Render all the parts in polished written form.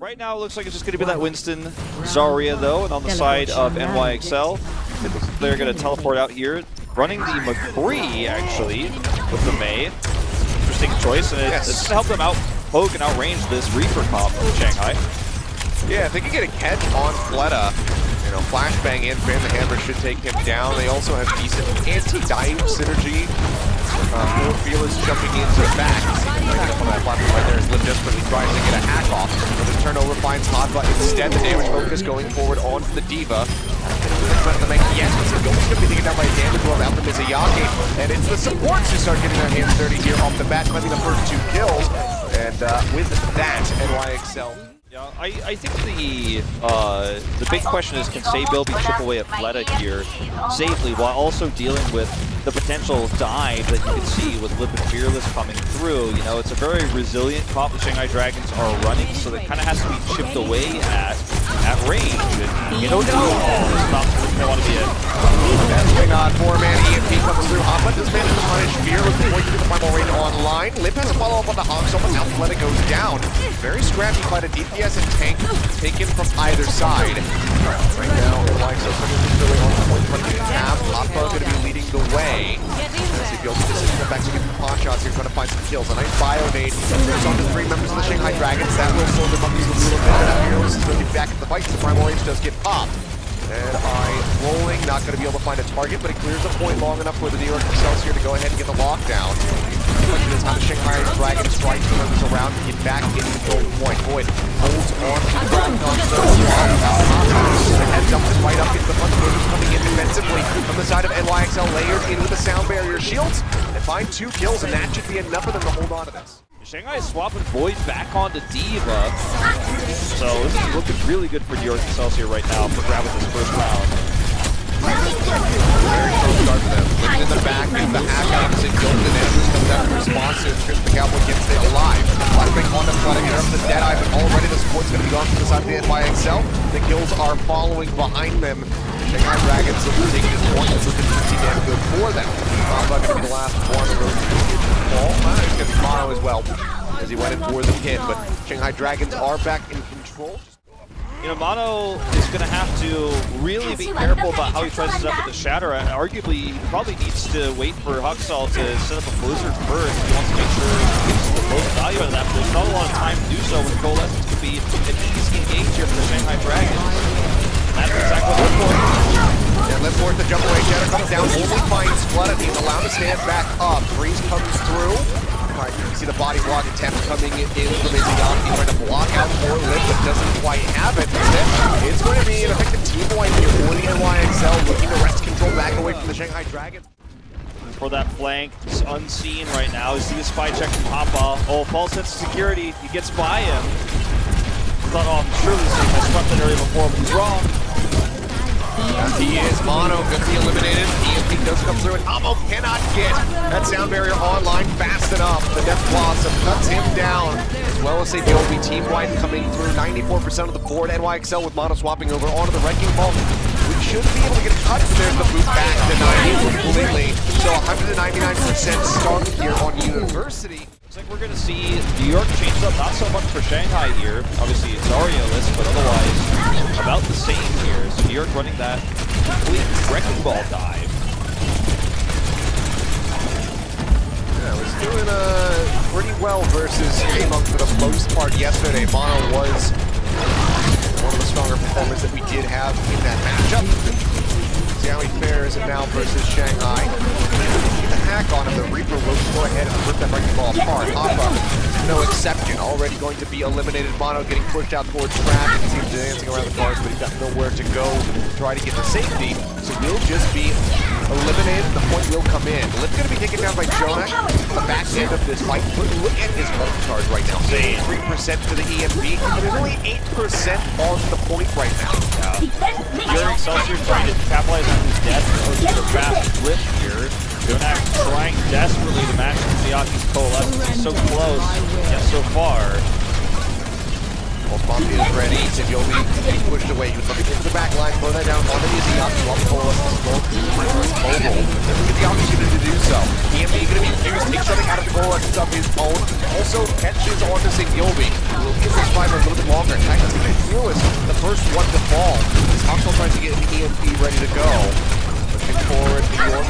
Right now, it looks like it's just going to be that Winston Zarya, though, and on the side of NYXL, it looks like they're going to teleport out here, running the McCree, actually, with the Mei. Interesting choice, and it's just to help them out poke and outrange this Reaper comp from Shanghai. Yeah, if they can get a catch on Fleta, you know, flashbang and Fan the Hammer should take him down. They also have decent anti-dive synergy. Fearless jumping into the back. Breaking up on that platform right there as Lip desperately tries to get a hack off. Another turnover finds Hadva instead. The damage focus going forward onto the Diva. Yes, but Gomi's going to be taken down by a damage roll out from Mizuyaki. And it's the supports who start getting their hands dirty here off the bat, claiming the first 2 kills. And with that, NYXL. Yeah, I think the big question is, can Sabil be chip away at Fleta here safely while also dealing with the potential dive that you can see with Lip and Fearless coming through. You know, it's a very resilient comp the Shanghai Dragons are running, so that kind of has to be chipped away at range. And you know, it's not something they want to be in. Definitely not. 4-man EMP comes through. Hadva does manage to punish Fearless before you get the final raid online. Lip has a follow-up on the Hawks, but now Fleta goes down. Very scrappy fight, a DPS and tank taken from either side. Right now, NYXL really on the point front of the tab. Hadva going to be leading the way. As he goes to the back to get the pot shots here, trying to find some kills. A nice bio nade. There's on the 3 members of the Shanghai Dragons. That will slow them up just a little bit. Now Fearless is going to be back at the fight. The primal range does get popped. And Eye rolling, not going to be able to find a target, but it clears a point long enough for the New York Excelsior to go ahead and get the lockdown. The question is how the Shanghai Dragons try to turn this around and get back into the control point. Void holds on to the ground on the heads up and right up into the front. Void's coming in defensively from the side of NYXL, layered in with the sound barrier shields, and find 2 kills, and that should be enough for them to hold on to this. Shanghai is swapping Void back onto Diva, so this is looking really good for New York Excelsior right now for grabbing this first round. Very close start for them. Lift in the back, and the hack out as it goes to Andrews comes out in response to Chris the Cowboy gets it alive. Flashbang on the front of the Deadeye, but already the support's going to be gone from the side of the NYXL. The kills are following behind them. Shanghai Dragons are taking this point. It's looking pretty damn good for them. Going to be the last one of those. He's going to be Mono as well, as he went in for the pin, but Shanghai Dragons are back in control. You know, Mono is going to have to really be careful about how he tries to set up with the Shatter. Arguably, he probably needs to wait for Huxall to set up a Blizzard first. He wants to make sure he gets the most value out of that, but there's not a lot of time to do so when Coalescence could be an easy engage here for the Shanghai Dragons. That's exactly what they're for. And Lip forward the jump away. Shatter comes down, only finds Fleta. He's allowed to stand back up. Breeze comes through. Alright, you can see the body block attempt coming in from Mizuyaki, trying to block out for Lip, but doesn't quite have it. It's going to be an effective team wipe here for the NYXL, looking to wrest control back away from the Shanghai Dragons. For that flank, it's unseen right now. You see the spy check from Hoppa. Oh, false sense of security. He gets by him. Thought, oh, I'm sure this team has swept that area before, but he's wrong. He is Mono, going to be eliminated. EMP does come through, and Amo cannot get that sound barrier online fast enough. The Death Blossom cuts him down, as well as Sabil team wide coming through 94% of the board. NYXL with Mono swapping over onto the Wrecking Ball. We should be able to get a cut. There's the boot back to 90 completely. So 199% start here on University. Looks like we're going to see New York change up, not so much for Shanghai here. Obviously, it's Zarya-less, but otherwise about the same here. So New York running that complete Wrecking Ball dive. Yeah, was doing pretty well versus K-Monk for the most part yesterday. Mono was one of the stronger performers that we did have in that matchup. See how he fares now versus Shanghai. The hack on him, the Reaper will go ahead and rip that Wrecking Ball apart. Hoppa, no exception, already going to be eliminated. Mono getting pushed out towards track, and seems dancing around the cars, but he's got nowhere to go to try to get the safety. So he'll just be eliminated, the point will come in. Lip's going to be taken down by Jonak on the back end of this fight. Look at his ult charge right now. 3% to the EMP, but there's only 8% on the point right now. Your Excelsior trying to capitalize on his death, or a fast flip here. Jonak trying desperately to match Miyagi's Coalescence. He's so close, yet so far. Almost Bomb is ready. Yobi being pushed away. He was looking into the back line, throw that down onto Lijiang. Love Coalescence goal. Mobile. Doesn't get the opportunity to do so. EMP going to be used, takes something out of the Coalescence of his own. Also catches onto Yobi. Will give this fighter a little bit longer. In fact, I think Fearless the first one to fall. Hawksall trying to get an EMP ready to go. Looking forward, New York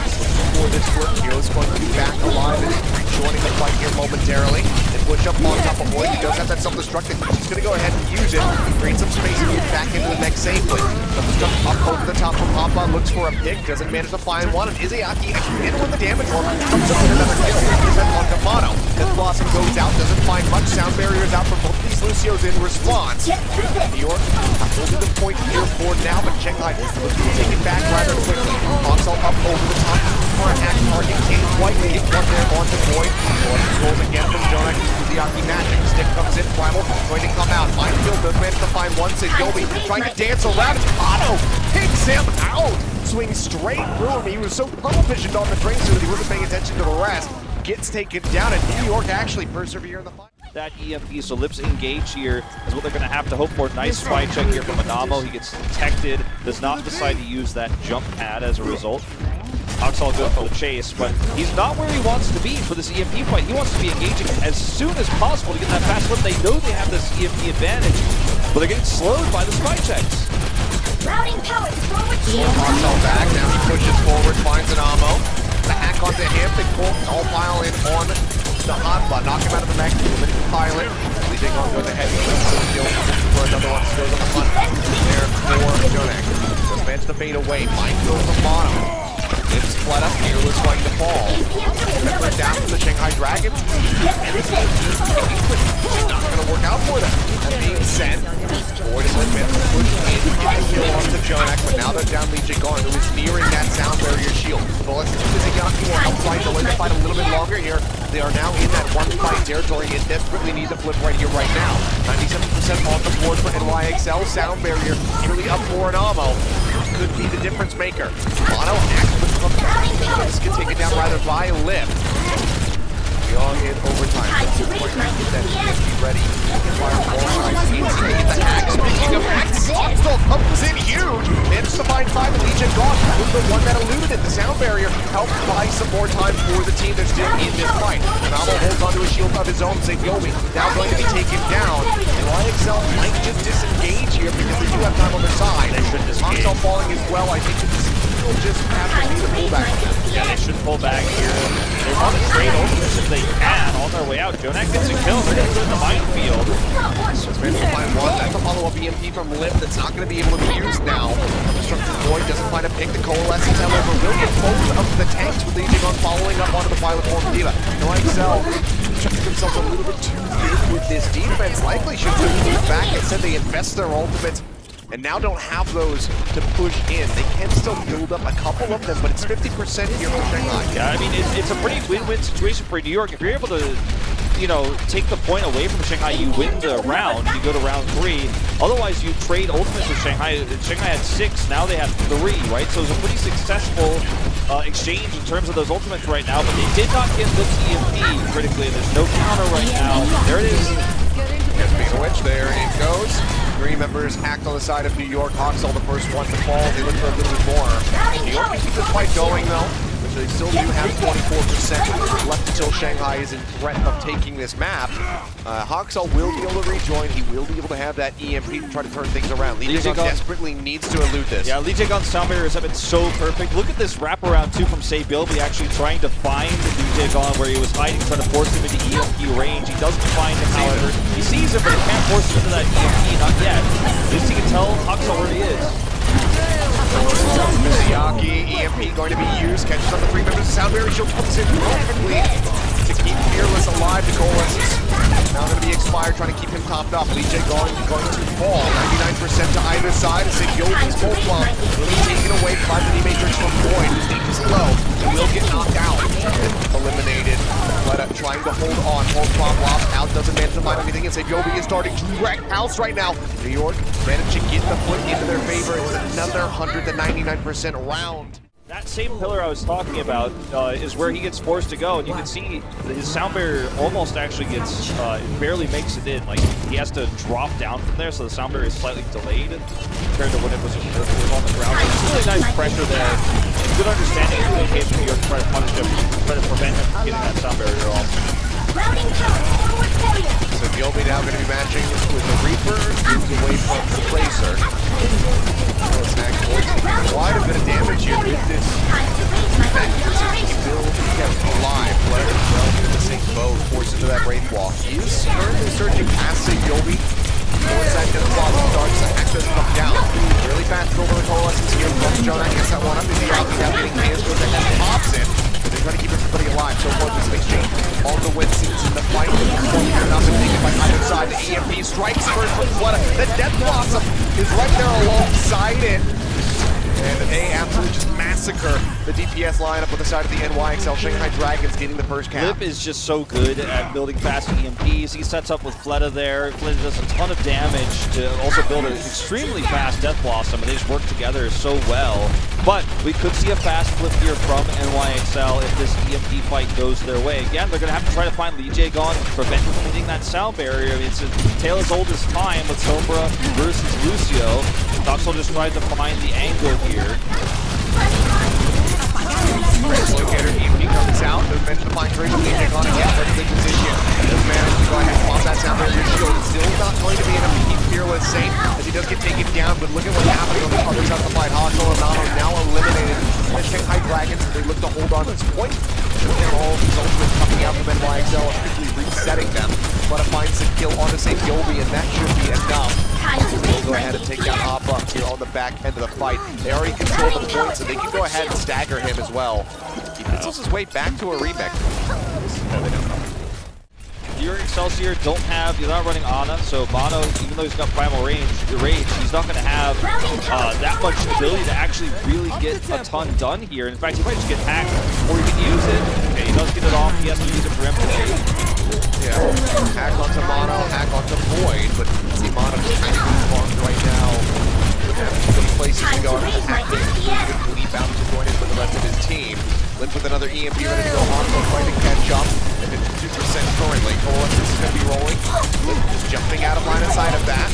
for this one. Fearless going to be back alive and rejoining the fight here momentarily. And push up on top of Void. He does have that self-destructive. He's going to go ahead and use it. Create some space and move back into the neck safely. Self-destruct up over the top from Hoppa. Looks for a pick. Doesn't manage to find one. And Izayaki in with the damage roll. Comes up with another kill. He's at on Kamano. Death Blossom goes out. Doesn't find much. Sound barrier is out for both these Lucios in response. New York holding the point here for now. But Shanghai looks to take it back rather quickly. Hawksall up over the top for a hack target. Can't quite get one there onto Void. Rolls again from Jonak. Izayaki magic. Stick comes in. Primal going to come out. Minefield does manage to find one. Yobi trying to dance around. Otto takes him out. Swings straight through him. He was so tunnel visioned on the train so that he wasn't paying attention to the rest. Gets taken down, and New York actually persevere in the fight. That EMP, so Lips engage here is what they're going to have to hope for. Nice spy check here from Anamo. He gets detected, does not decide to use that jump pad as a result. Hawksall good for the chase, but he's not where he wants to be for this EMP fight. He wants to be engaging as soon as possible to get that fast flip. They know they have this EMP advantage, but they're getting slowed by the spy checks. Routing power forward. Hawksall back, now he pushes forward, finds an ammo. The hack onto him, they all pile in on the hotbar, knock him out of the mech, pilot. Lijiang goes ahead, for another one, goes on the front there for Jonak. Just managed to fade away, Mine goes to bottom. It's split up, Fearless going to fall. Pepper down to the Shanghai Dragons. It's not going to work out for them. That being said, Void is advanced to push in kill onto Jonak, but now they're down Lijiang, who is nearing that sound barrier shield. So let's see if Izayaki will help fight, delay the fight a little bit longer here. They are now in that one fight territory and desperately need to flip right here, right now. 97% off the board for NYXL. Sound barrier nearly up for an ammo. Could be the difference maker. Mono actually this can take it down rather by Lip. Young in overtime. Ready. Fire more sides. The hack. Speaking of hacks, Hawksall comes in huge. Managed to find 5 and Lijiang gone. Was the one that eluded it. The sound barrier helped buy some more time for the team. They're still in this fight. Namo holds onto a shield of his own. Yobi now going to be taken down. And YXL might just disengage here because they do have time on their side. Hawksall falling as well. I think it's still just have to be the pullback. Yeah, they should pull back here. They want to trade ultimates if they can on their way out. Jonak gets a kill. They're going to put in the minefield. Just managed to find one. That's a follow-up EMP from Lip that's not going to be able to be used now. Destructive Void doesn't find a pick. The Coalescence, however, will get both of the tanks with Lijiang following up onto the pilot form Diva. NYXL checking themselves a little bit too big with this defense. Likely should have moved back and said they invest their ultimates and now don't have those to push in. They can still build up a couple of them, but it's 50% here for Shanghai. Yeah, I mean, it's a pretty win-win situation for New York. If you're able to, you know, take the point away from Shanghai, you win the round, you go to round 3. Otherwise, you trade ultimates with Shanghai. Shanghai had 6, now they have 3, right? So it's a pretty successful exchange in terms of those ultimates right now, but they did not get Lips EMP critically, and there's no counter right now. There it is. Yes, being a witch, there it goes. 3 members hacked on the side of New York. Hawksall the first one to fall. They look for a little bit more. New York can keep this fight going though, which they still do have 24% left until Shanghai is in threat of taking this map. Hawksall will be able to rejoin. He will be able to have that EMP to try to turn things around. Lijiang desperately needs to elude this. Yeah, Lijiang's sound barriers have been so perfect. Look at this wraparound too from Bilby actually trying to find Lijiang where he was hiding, trying to force him into EMP range. He doesn't find him, however. He sees him, but he can't force him into that EMP, not yet. At least he can tell Hawksall where he is. Izayaki, EMP going to be used. Catches up the 3 members. Sound barrier shield comes in perfectly to keep Fearless alive. The Coalescence now going to be expired, trying to keep him topped up. Lijiang going to fall. 99% to either side. Yobi's full plump. Will be taken away by the D-Matrix from Void. His deep is low. He will get knocked out. Eliminated. Fleta trying to hold on. Hold plump lost out. Doesn't manage to find anything. And Yobi is starting to wreck house right now. New York managed to get the foot into their favor. It's another 199% round. That same pillar I was talking about is where he gets forced to go, and you can see his sound barrier almost actually gets, barely makes it in. Like, he has to drop down from there, so the sound barrier is slightly delayed compared to when it was on the ground. So it's really nice pressure there, and good understanding and communication here to try to punish him, try to prevent him from getting that sound barrier off. Routing power forward failure. So Gilby now going to be matching with the Reaper, moves away from the Tracer. Quite a bit of damage here with this. Still kept alive. Flair well into the same boat, forced into that Wraith Walk. He is currently surging past Gilby. Inside to the bottom, starts to access come down. Really fast over the coalescence here. John, I guess that one up is the out. Now getting hands with it and pops it. They're trying to keep everybody alive. So far, this exchange. All the win scenes in the fight. Nothing taken by either side. The EMP strikes first from Flutter. The Death Blossom is right there alongside it. And they absolutely just massacre the DPS lineup with the side of the NYXL. Shanghai Dragons getting the first cap. Lip is just so good at building fast EMPs. He sets up with Fleta there. Fleta does a ton of damage to also build an extremely fast Death Blossom, and they just work together so well. But we could see a fast flip here from NYXL if this EMP fight goes their way. Again, they're going to have to try to find Lijiang, prevent him from hitting that sound barrier. I mean, it's a tale as old as time with Sombra versus Lucio. Doxel just tried to find the angle here. Locator EMP comes out. They've mentioned the fine trade with Lijiang on again. Very good position. Does manage to go ahead and pop that sound barrier shield. Still not going to be enough to keep Fearless safe as he does get taken down. But look at what's happening on the other side of the fight. Hostel and Nano now eliminated. And Shanghai Dragons, they look to hold on to this point. All of these ultimates coming out from NYXL are quickly resetting them. But it finds a kill on the same Gilby, and that should be enough. They'll go ahead and take down Hoppa here on the back end of the fight. They already control the points, and they can go ahead and stagger him as well. He pencils his way back to a remake. Your Excelsior you're not running Ana, so Mono, even though he's got primal rage, he's not going to have that much ability to actually really get a ton done here. In fact, he might just get hacked before he can use it. Okay, he does get it off, he has to use it for empty. Yeah, hack onto Mono, hack onto Void, but see Mono just kind of farmed right now. Many places to go. Hack can leap out to join in with the rest of his team. Lip with another EMP ready to go on, so trying to catch up. At 52% currently. Coalescence is going to be rolling. Lip just jumping out of line of sight of that.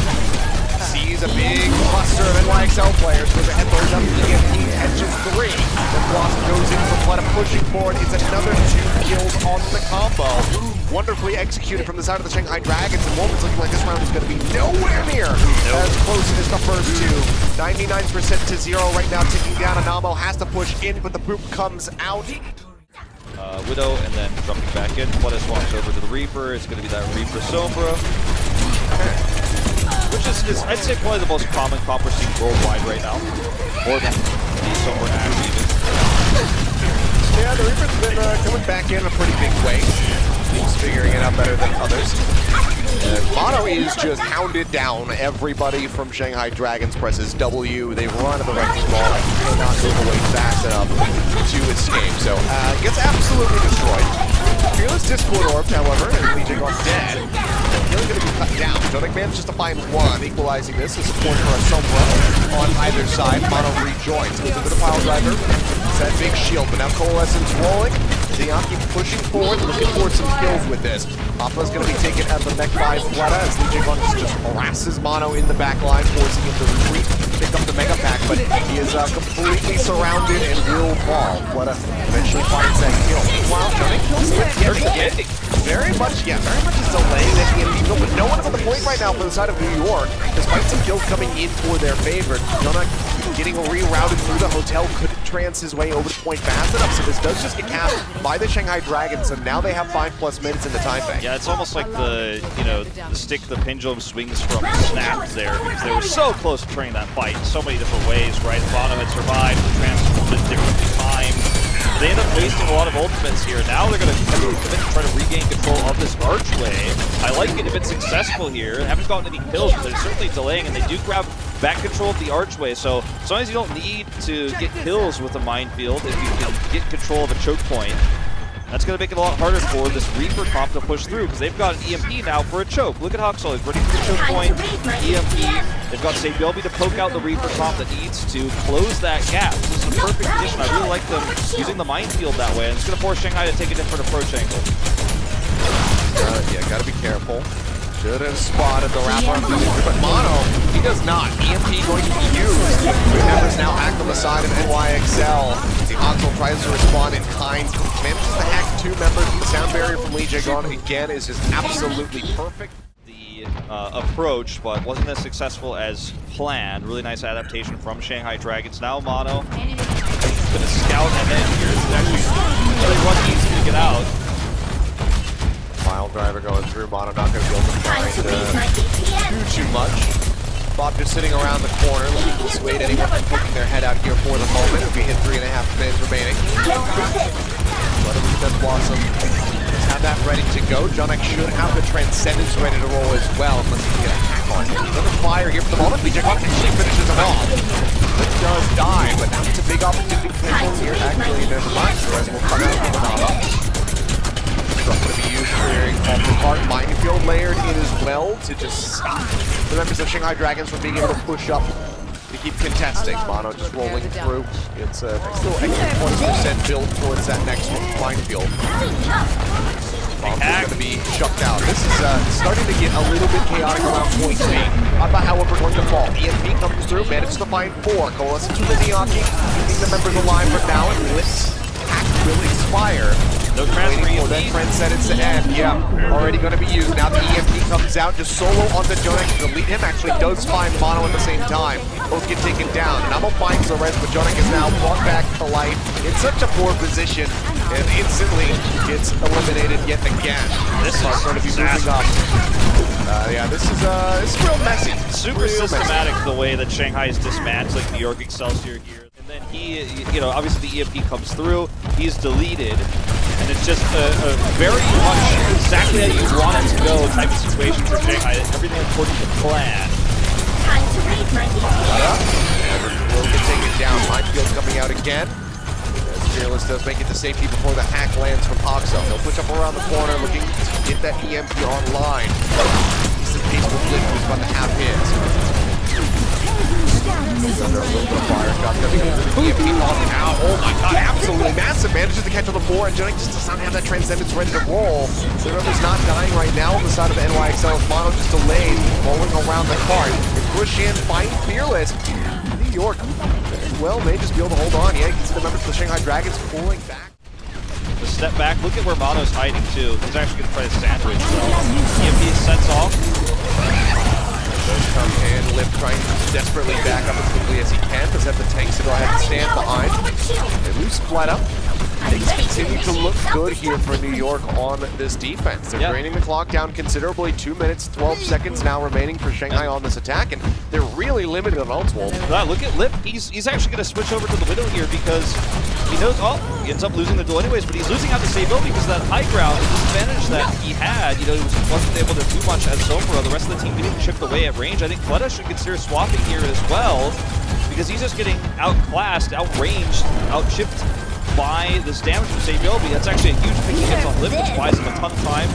Sees a big cluster of NYXL players. Goes ahead, throws up EMP, catches 3. Then Blossom goes in for Fleta pushing forward. It's another 2 kills on the combo. Wonderfully executed from the side of the Shanghai Dragons, and Woman's looking like this round is going to be nowhere near as close as the first 2. 99% to 0 right now, ticking down. Anamo has to push in, but the boop comes out. Widow, and then jumping back in. Fleta swaps over to the Reaper. It's going to be that Reaper Sombra. Which is, I'd say, probably the most common comp we're seeing worldwide right now. More than the Sombra Ash even. Yeah, the Reaper's been coming back in a pretty big way. He's figuring it out better than others. Mono is just hounded down. Everybody from Shanghai Dragons presses W. They run to the wrecking ball and cannot move away fast enough to escape. So gets absolutely destroyed. Fearless Discord Orbs, however, and Lijiang on dead. He's going to be cut down. Zodic manages to find one, equalizing this. The support for a Sombra on either side. Mono rejoins. Goes into the pile driver. That big shield, but now Coalescence rolling. Zeon keeps pushing forward, looking for some kills with this. Hoppa's going to be taken out of the mech by Fleta as Lijiang just harasses Mono in the back line, forcing him to retreat, pick up the Mega Pack, but he is completely surrounded and will fall. Fleta eventually finds that kill. Meanwhile, Johnny kills him. Very much is delaying that EMP kill, but no one's on the point right now for the side of New York, despite some kills coming in for their favor. Jonah getting rerouted through the hotel, couldn't trans his way over the point fast enough, so this does just get capped by the Shanghai Dragons, and now they have 5+ minutes in the time bank. Yeah, it's almost like the pendulum swings from snaps there, because they were so close to turning that fight in so many different ways, right? Bono had survived, the trans was differently timed. They end up wasting a lot of ultimates here. Now they're going to heavily commit to try to regain control of this archway. I like it if it's successful here. They haven't gotten any kills, but they're certainly delaying, and they do grab back control of the archway. So sometimes you don't need to get kills with a minefield if you can get control of a choke point. That's going to make it a lot harder for this Reaper comp to push through because they've got an EMP now for a choke. Look at Huxel, he's ready for the choke point. EMP, they've got Sabielby to poke out the Reaper comp that needs to close that gap. This is a perfect position. I really like them using the minefield that way, and it's going to force Shanghai to take a different approach angle. Yeah, gotta be careful. Should have spotted the wrapper, but Mono, he does not. EMP going to be used. Members now hacked on the side of NYXL. The Huxel tries to respond in kind, manages to hack 2 members. The sound barrier from Lijiang again is just absolutely perfect. The approach, but wasn't as successful as planned. Really nice adaptation from Shanghai Dragons. Now Mono going to scout and then here. This is actually really run easy to get out. Mile driver going through, Mono not going to be able to find too much. Bob just sitting around the corner, looking to dissuade anyone from poking their head out here for the moment. We hit 3.5 minutes remaining. Let him Death Blossom have that ready to go. Jonek should have the Transcendence ready to roll as well, unless he can get a hack on him. He's under fire here for the moment. Lijiang actually finishes him off. It does die, but now it's a big opportunity potential here. Actually, never mind. The rest will come out from the Nava. Going to be used clearing off the park. Minefield layered in as well to just stop the members of Shanghai Dragons from being able to push up to keep contesting. Mono just rolling through. It's a nice little extra 20% build towards that next minefield. Bombs are going to be shucked out. This is starting to get a little bit chaotic around point B. Not about how we're going to fall. EMP comes through, manages to find 4. Coalescence with the Niyaki, keeping the members alive for now, and Lift's hack will expire. No transfer waiting for that Transcendence to end. Yeah, already going to be used. Now the EMP comes out, just solo onto Jonek to delete him. Actually does find Mono at the same time. Both get taken down. Namo finds the rest, but Jonek is now brought back to life in such a poor position and instantly gets eliminated yet again. This is going to be moving up. Yeah, this is real messy. Super systematic the way that Shanghai is dismantling New York Excelsior here. And then he, you know, obviously the EMP comes through, he's deleted, and it's just a very much exactly how you want it to go type of situation for Shanghai. Everything according to plan. Time to raise my Will get taken down. Minefield coming out again. As Fearless does make it to safety before the hack lands from Huxel. He'll push up around the corner looking to get that EMP online. He's the peaceful flip who's about to have his. Under a little bit of fire shot coming into the EMP off now. Oh my god, absolutely massive. Manages to catch on the 4, and Jonek just does not have that Transcendence ready to roll. The River's not dying right now on the side of the NYXL. Mono just delayed, rolling around the cart. They push in, find Fearless. New York, very well, may just be able to hold on. Yeah, you can see the members of the Shanghai Dragons pulling back. The step back, look at where Mono's hiding too. He's actually going to try to sandwich. EMP sets off. Does come in, Lip trying to desperately back up as quickly as he can. Does have the tanks to go ahead and stand behind. They lose Fleta. Things continue to look good here for New York on this defense. They're draining the clock down considerably. 2 minutes, 12 seconds now remaining for Shanghai on this attack, and they're really limited on ults. Well, look at Lip. He's actually going to switch over to the Widow here because he knows, he ends up losing the duel anyways, but he's losing out to Sabielby because that high ground, the disadvantage that he had, you know, he wasn't able to do much as Zofra. The rest of the team getting chipped away at range. I think Fleta should consider swapping here as well because he's just getting outclassed, outranged, outchipped by this damage from Sabielby. That's actually a huge pick he gets on Lip, which buys him a ton of time.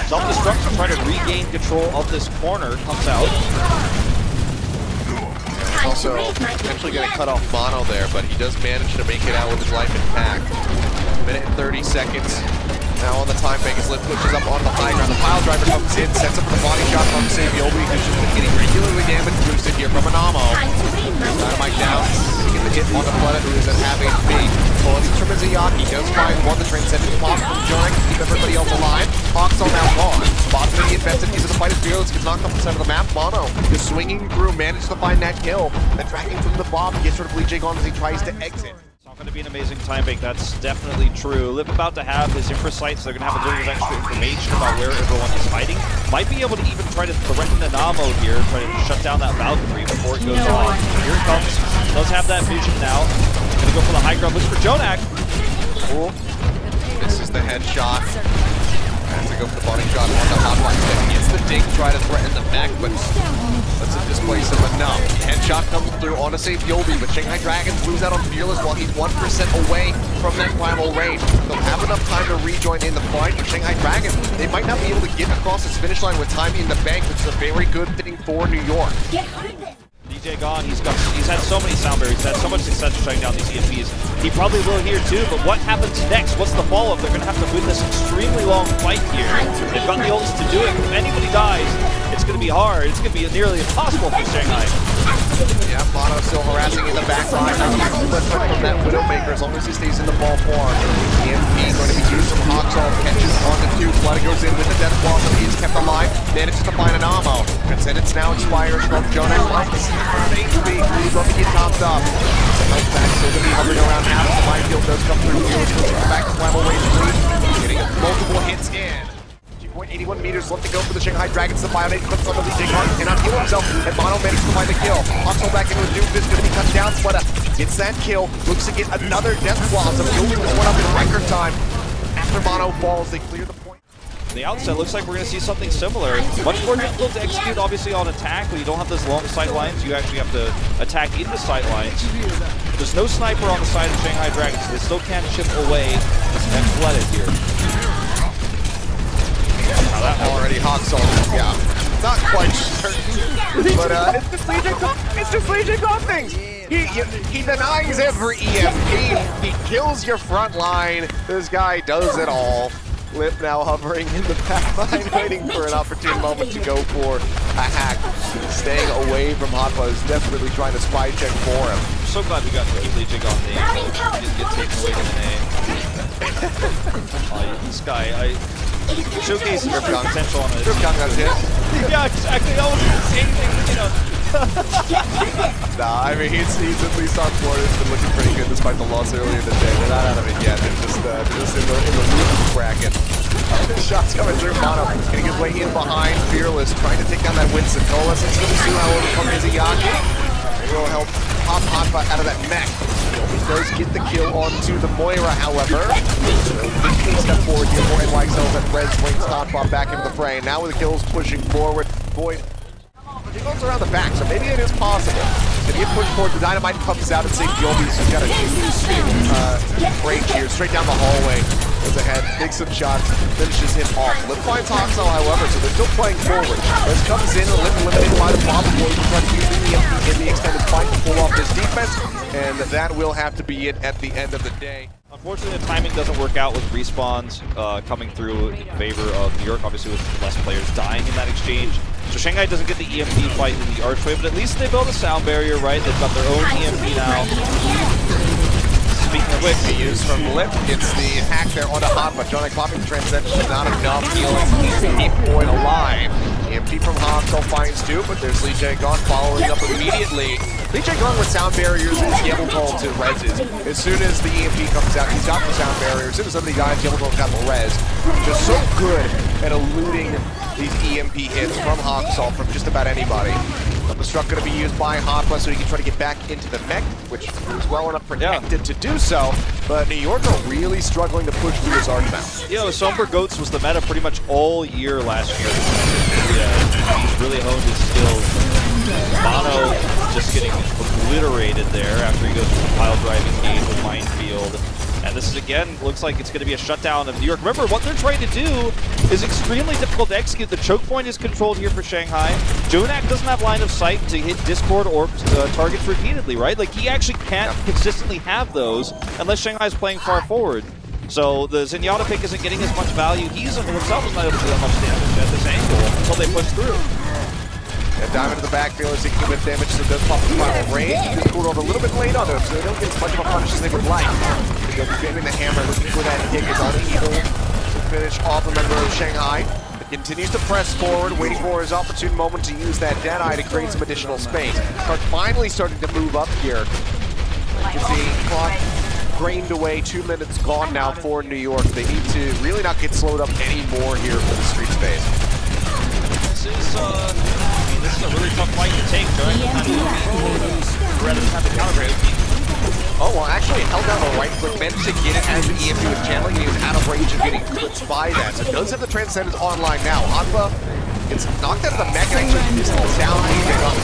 Self-destruct to try to regain control of this corner comes out. Also, potentially going to cut off Mono there, but he does manage to make it out with his life intact. 1 minute and 30 seconds. Now on the time bank, as Lip pushes up on the high ground. The pile driver comes in, sets up the body shot from Sabielby, who's just been getting regularly damage boosted here from Anamo. Dynamite down, taking the hit on the Fleta, who is at half HP. Qualities from Izayaki, does find one, the Transcendence pop from Jonek to keep everybody else alive. Huxel now gone. Spots to be invested into the fight as Fearless gets knocked off the center of the map. Mono is swinging through, managed to find that kill. Then tracking from the bomb, gets rid of Lijiang on as he tries to exit. Going to be an amazing time bank, that's definitely true. Lip about to have his infrasight, so they're going to have a little bit of extra information about where everyone is hiding. Might be able to even try to threaten Anamo here, try to shut down that Valkyrie before it goes off. Here it comes, does have that vision now. Going to go for the high ground, looks for Jonek. Cool. This is the headshot. Has to go for the body shot on the hotline. Gets the dig, try to threaten the back, but Let's displace him enough. Headshot comes through on a safe Yobi, but Shanghai Dragons lose out on Fearless while he's 1% away from that primal range. They'll have enough time to rejoin in the fight, but Shanghai Dragons, they might not be able to get across this finish line with time in the bank, which is a very good thing for New York. DJ gone, he's had so many sound barriers, he's had so much success shutting down these EMPs. He probably will here too, but what happens next? What's the follow-up? They're going to have to win this extremely long fight here. They've got the ults to do it. If anybody dies, it's going to be hard. It's going to be nearly impossible for Shanghai. Yeah, Mono still harassing in the back line. From that Widowmaker, as long as he stays in the ball form. EMP going to be used from Hawksall, catches onto 2. Flood goes in with the death blossom. He's kept alive, manages to find an ammo. Transcendence now expires from Jonak. HP, he's going to get topped up. Back, still going to be hovering around half. The minefield does come through. Back to level range lead, getting multiple hits in. 81 meters left to go for the Shanghai Dragons. The Bionate clips on the Lijiang, cannot heal himself, and Mono managed to find the kill. Hawksall back in with Doomfist, going to be cut down. Fleta gets that kill, looks to get another Death Blossom. Yobi was one up in record time. After Mono falls, they clear the point. The outset looks like we're going to see something similar. Much more difficult to execute, obviously, on attack, but you don't have those long sight lines. You actually have to attack into sight lines. There's no sniper on the side of Shanghai Dragons, so they still can't chip away and flood it here. Already Hawksall, yeah, not quite certain, but it's just Lijiang Tower things. He denies every EMP, he kills your front line, this guy does it all. Lip now hovering in the back line, waiting for an opportune moment to go for a hack. Staying away from Hotba is desperately trying to spy check for him. I'm so glad we got to keep Lijiang on the aim. He didn't get taken away from the name. This guy, showcasing your potential on it. Yeah, exactly. That was the same thing, you know. Nah, I mean, he's at least on board. It's been looking pretty good despite the loss earlier in the day. They're not out of it yet. They're just in the losing bracket. Shots coming through. Mono getting his way in behind Fearless, trying to take down that Winston. Colas is going to see how overcome Izayaki. It will help pop Hotba out of that mech. He does get the kill onto the Moira, however. So, 15 step forward here for NYXL that Rez brings Hotba back into the fray. Now with the kills pushing forward, Boyd. He goes around the back, so maybe it is possible. If you push forward, the Dynamite comes out and saves Yobi's. He's got a break here, straight down the hallway. Goes ahead, takes some shots, finishes him off. Lip finds Hawksall, however, so they're still playing forward. Rez comes in, Lip eliminated by the bomb before he can try to use in the extended fight to pull off this defense, and that will have to be it at the end of the day. Unfortunately, the timing doesn't work out with respawns coming through in favor of New York, obviously with less players dying in that exchange. So Shanghai doesn't get the EMP fight in the archway, but at least they built a sound barrier, right? They've got their own EMP now. Speaking of which, they use from Lip, it's the hack there onto Hotba. Jonak popping Transcendence, not enough healing to keep Boyd alive. EMP from Hawksall finds 2, but there's Lijiang following up immediately. Lijiang with sound barriers is Gibraltar to Rez's. As soon as the EMP comes out, he's got the sound barrier. As soon as somebody dies, Gibraltar's got the Rez. Just so good at eluding these EMP hits from Hawksall from just about anybody. The struck going to be used by Hotba so he can try to get back into the mech, which is well enough protected to do so. But New York are really struggling to push through this Archmount. You know, Somber Goats was the meta pretty much all year last year. Yeah, he's really honed his skills. Mono just getting obliterated there after he goes to the pile driving game with Minefield. And this is, again, looks like it's going to be a shutdown of New York. Remember, what they're trying to do is extremely difficult to execute. The choke point is controlled here for Shanghai. Jonak doesn't have line of sight to hit Discord or targets repeatedly, right? Like, he actually can't consistently have those unless Shanghai's playing far forward. So the Zenyatta pick isn't getting as much value. He himself is not able to do that much damage at this angle until they push through. And Diamond in the backfield is taking with damage, so does pop the final range. Just cooled over a little bit late on him, so they don't get as much of a punish as they would like. They're jamming the hammer, looking for that kick. It's unable to finish off a member of Shanghai. It continues to press forward, waiting for his opportune moment to use that Deadeye to create some additional space. Clark finally starting to move up here. You can see clock drained away, 2 minutes gone now for New York. They need to really not get slowed up anymore here for the street space. This is a really tough fight to take, Joe. Rather than have the counter break. Oh, well, actually, held down the right click, managed to get it as the EMP was channeling, and he was out of range of getting clipped by that. So it does have the Transcendence online now. Hotba gets knocked out of the mech and actually misses the down. He got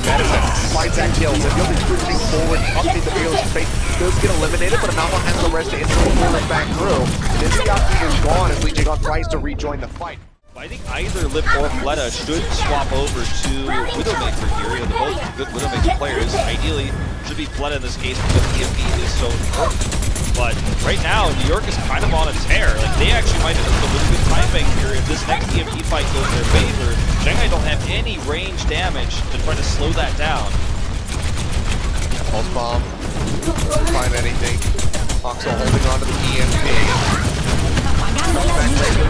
Medicine finds that kill. So Yobi's pushing forward up in the Fearless space. Does get eliminated, but Anama has the rest to enter the Fearless back through. And Izayaki is gone as Lijiang tries to rejoin the fight. I think either Lip or Fleta should swap over to Widowmaker here. They're both good Widowmaker players. Ideally, should be Fleta in this case because EMP is so important. But right now, New York is kind of on a tear. Like, they actually might have a really good time bank here. If this next EMP fight goes their favor, Shanghai don't have any range damage to try to slow that down. Pulse bomb. Doesn't find anything. Foxhole holding on to the EMP.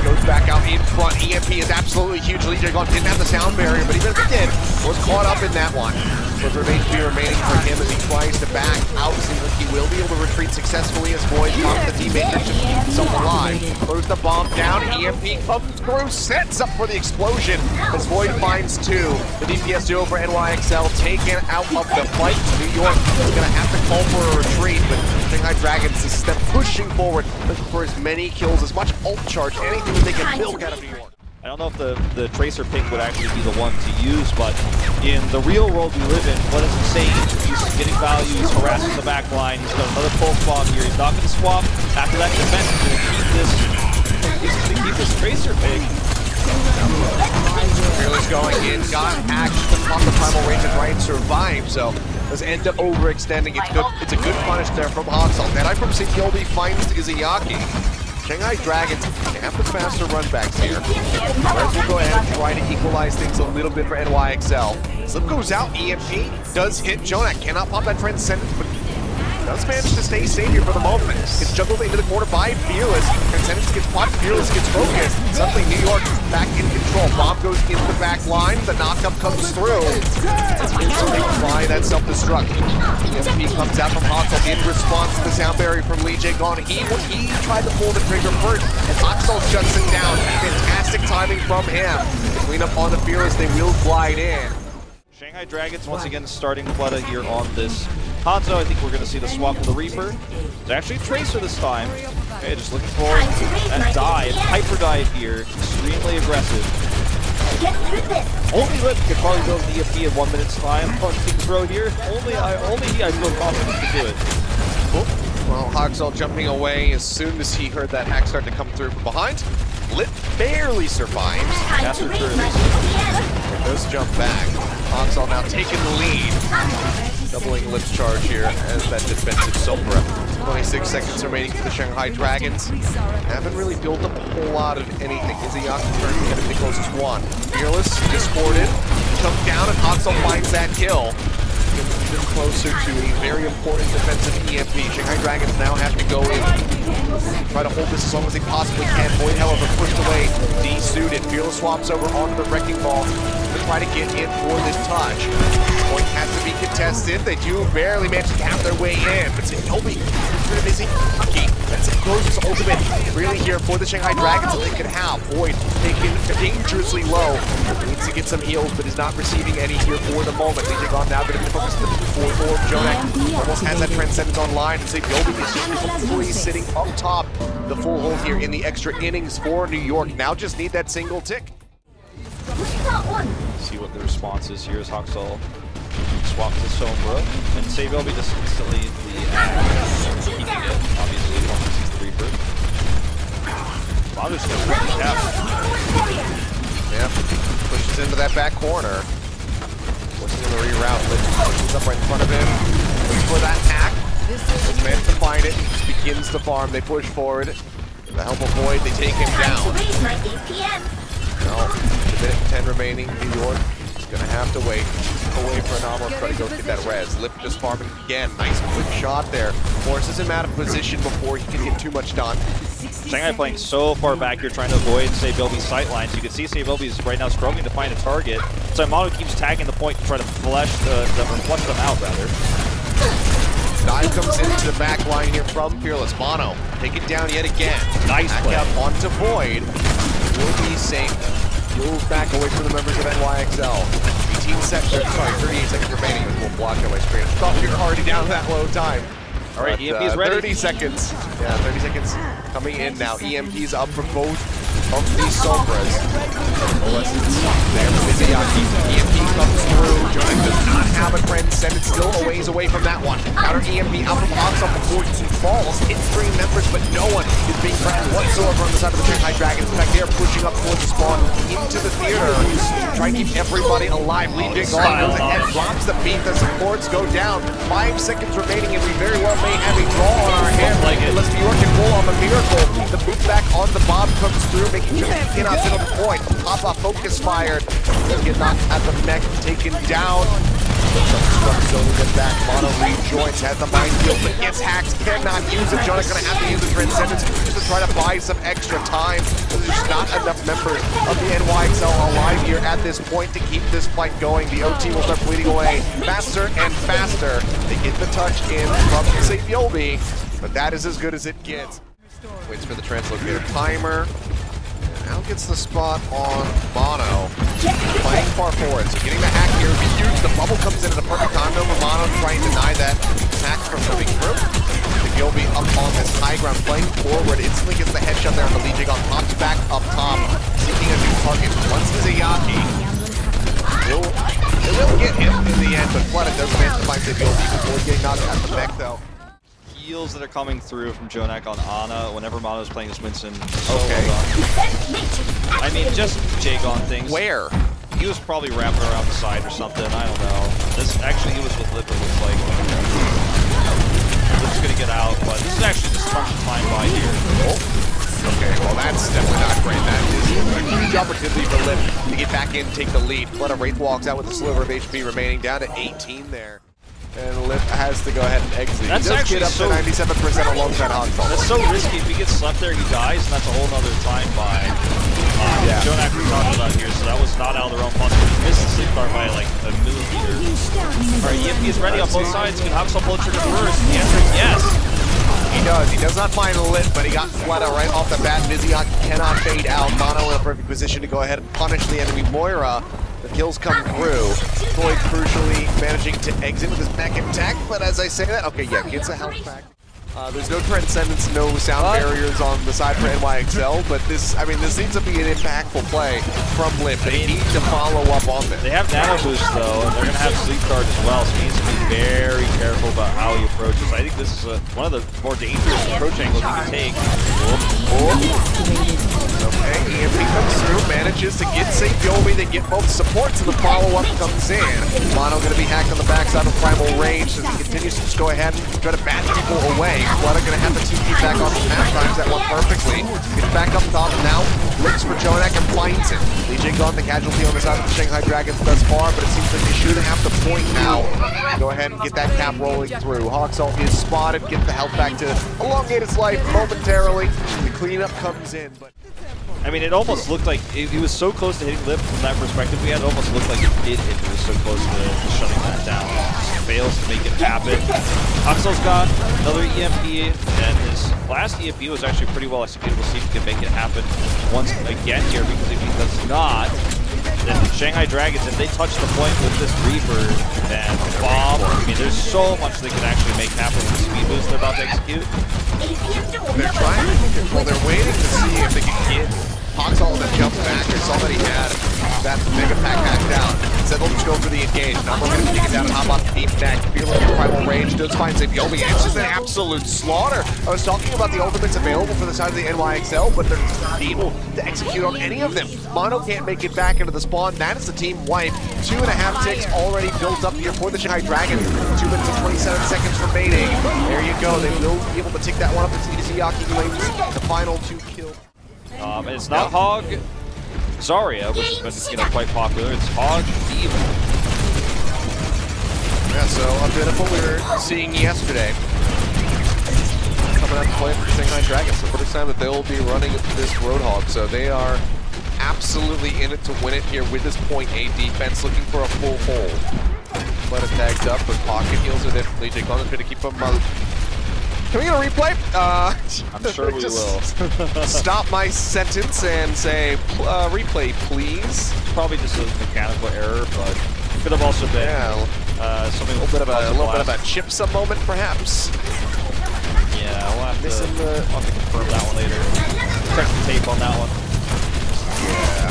Goes back out in front. EMP is absolutely huge. Lijiang didn't have the sound barrier, but even if he did, was caught up in that one. But remains to be remaining for him as he tries to back out. Seems like he will be able to retreat successfully as Void pops the teammate that just keeps himself alive. Throws the bomb down. EMP comes through, sets up for the explosion as Void finds two. The DPS duo for NYXL taken out of the fight. New York is going to have to call for a retreat, but Shanghai Dragons is pushing forward, looking for as many kills, as much ult charge, anything that they can milk out of New York. I don't know if the Tracer pick would actually be the one to use, but in the real world we live in, what does it say? He's getting value, he's harassing the back line, he's got another pulse bomb here, he's not going to swap. After that defense, he's going to keep this Tracer pick. Fearless going in, got hacked on the primal range and try and survive, so does end up overextending. It's a good punish there from Hansel. Deadeye from Yobi finds Izayaki. Shanghai Dragons have the faster runbacks here. Reds will go ahead and try to equalize things a little bit for NYXL. Slip goes out, EMP does hit Jonak. Cannot pop that Transcendence, but does manage to stay safe here for the moment. Gets juggled into the corner by Fearless. Transcendence gets popped, Fearless gets focused. Suddenly New York is back in control. Bomb goes into the back line, the knockup comes through. Instantly by that self-destruct. EMP comes out from Hansel in response to the sound barrier from Lijiang. He tried to pull the trigger first, and Hansel shuts it down. Fantastic timing from him. Clean up on the Fearless, they will glide in. Shanghai Dragons once again starting Fleta here on this Hanzo. I think we're going to see the swap with the Reaper. It's actually Tracer this time. Okay, just looking for that dive, hyper dive here, extremely aggressive. Only Lip could probably build the EMP in 1 minute's time on King's Row here. Only I feel confident to do it. Well, Hogsall jumping away as soon as he heard that hack start to come through from behind. Lip barely survives. After Does jump back. Hogsall now taking the lead. Doubling Lip's charge here as that defensive Sombra. 26 seconds remaining for the Shanghai Dragons. Haven't really built up a whole lot of anything. Izayaki turning at a close to one. Fearless, discorded, jumped down, and Hogsall finds that kill. Even closer to a very important defensive EMP. Shanghai Dragons now have to go in. Try to hold this as long as they possibly can. Void, however, pushed away, de-suited. Fearless swaps over onto the Wrecking Ball to try to get in for this touch. Point has to be contested. They do barely manage to have their way in, but Yobi is lucky. That's a closest ultimate really here for the Shanghai Dragons that they could have. Void taken dangerously low. Needs to get some heals, but is not receiving any here for the moment. Lijiang now going to be focused on the forward. Jonak almost has that Transcendence online, and Yobi is just fully sitting up top. The full hold here in the extra innings for New York. Now just need that single tick. See what the response is here as Hogsall swaps to Sombra, and Yobi just instantly keeping it, obviously, once he sees the Reaper. Bob's just going to tap. Yeah, pushes into that back corner. Looking to reroute, pushes up right in front of him. Looks for that hack. Has managed to find it. Just begins to farm. They push forward. The help of Void, they take him down. No, a minute and 10 remaining. New York is going to have to wait. Away for Anomaly, try to go get that res. Lip just farming again. Nice quick shot there. Forces him out of position before he can get too much done. Shanghai playing so far back here, trying to avoid Yobi's sight lines. You can see Yobi is right now struggling to find a target. So Mono keeps tagging the point to try to flush them out, rather. Dive comes into the back line here from Fearless. Mono, take it down yet again. Nice play. Back out onto Void. Will be safe. Move back away from the members of NYXL. 18 seconds, sorry, 38 seconds remaining. We'll block on my screen. Stop, you're already down that low time. All right, EMP is ready. 30 seconds. Yeah, 30 seconds coming in now. EMP's up for both of these Sombras. Oasis there with Izayaki. EMP comes through. Jonak does not Transcendence still a ways away from that one. Counter EMP out from Oxon before he falls. Hits 3 members, but no one is being threatened whatsoever on the side of the Shanghai Dragons. In fact, they are pushing up towards the spawn into the theater. Trying to keep everybody alive. Lijiang Tower goes ahead, drops the beat. The supports go down. 5 seconds remaining, and we very well may have a draw on our hands. Unless New York can pull off a miracle. The boot back on the bomb comes through, making sure that he cannot sit on the point. Pop-off focus fired. Get knocked at the mech, taken down. Zone with that. Mono rejoins, has the mind field, but gets hacked, cannot use it. Jonah's gonna have to use the Transcendence just to try to buy some extra time. There's just not enough members of the NYXL alive here at this point to keep this fight going. The OT will start bleeding away faster and faster. They get the touch in from Sabiobi, but that is as good as it gets. Waits for the translocator timer. Now gets the spot on Mono. Playing far forward, so getting the hack here would be huge. The bubble comes in at a perfect time though for Mono to try and deny that hack from coming through. Gilby up on this high ground, playing forward, instantly gets the headshot there on the Lijiang on pops back up top, seeking a new target. Once Izayaki, it will get him in the end, but Fleta does manage to find Gilby before getting knocked at the mech though. Heals that are coming through from Jonak on Ana whenever Mono's playing this Winston. Okay. I mean, just Jagon things. Where? He was probably wrapping around the side or something, I don't know. This actually, he was with Lip, it looks like. Lip's gonna get out, but this is actually just a bunch of time by here. Oh. Okay, well that's definitely not great. That is a huge opportunity for Lip to get back in, take the lead. Fleta Wraith walks out with a sliver of HP remaining, down to 18 there. And Lip has to go ahead and exit. That's he does actually get up to 97% alongside Hogfall. That's so risky. If he gets slept there, he dies, and that's a whole nother time by Jonak we talked about here, so that was not out of the realm possible. He missed the sleep bar by like a millimeter. Alright, EMP is ready on both sides. Can Hogfall pull trigger first? The answer is yes. He does. He does not find Lip, but he got Fleta right off the bat. Viziak cannot fade out. Mono in a perfect position to go ahead and punish the enemy Moira. The kills come through. Floyd crucially managing to exit with his mech intact, but as I say that, okay, yeah, gets a health back. There's no Transcendence, no sound barriers on the side for NYXL, but this, I mean, this needs to be an impactful play from Lip. They need to follow up on this. They have Nano Boost though, and they're going to have Sleep Charge as well, so he needs to be very careful about how he approaches. I think this is one of the more dangerous approach angles he can take. Okay, EMP comes through, manages to get Sabiobi, they get both supports, and the follow-up comes in. Mono going to be hacked on the backside of primal range as he continues to just go ahead and try to bat people away. Fleta going to have the TP back on the map, times that one perfectly. Gets back up top now, looks for Jonak and finds it. Lijiang gone the casualty on the side of the Shanghai Dragons thus far, but it seems like they should have the point now. Go ahead and get that cap rolling through. Hawksall is spotted, get the health back to elongate its life momentarily. The cleanup comes in, but I mean, it almost looked like he was so close to hitting Lip from that perspective. We had it almost looked like it did hit. He was so close to shutting that down. Just fails to make it happen. Hawksall's got another EMP, and his last EMP was actually pretty well executed. We'll see if he can make it happen once again here, because if he does not, then Shanghai Dragons, if they touch the point with this Reaper and Bomb, I mean, there's so much they can actually make happen with the speed boost they're about to execute. they're trying. Well, they're waiting to see if they can get Hawksall to jump back. They saw that he had that Mega Pack hacked down. Said, let's just go for the engage. Now we're going to take it down and hop off the deep neck. Feeling your primal range. Does find Sabiobi. It's just an absolute slaughter. I was talking about the ultimates available for the side of the NYXL, but they're not able to execute on any of them. Mono can't make it back into the spawn. That is the team wipe. 2.5 ticks already built up here for the Shanghai Dragons. 2 minutes and 27 seconds remaining. There you go. They will be able to take that one up to Izayaki lanes. The final 2 kills. And it's not Hog Zarya, which has been quite popular. It's Hog Diva. Yeah, so a bit of what we were seeing yesterday. Coming out to play for the Shanghai Dragons. The first time that they will be running this Roadhog. So they are absolutely in it to win it here with this point A defense, looking for a full hold. Let it tagged up, but pocket heals it if Lijiang Tower is going to keep them. Can we get a replay? I'm sure we will. Stop my sentence and say, replay, please. Probably just a mechanical error, but could have also been something a little bit of a Chipsa moment, perhaps. Yeah, we'll have to confirm that one later. Check the tape on that one. Yeah.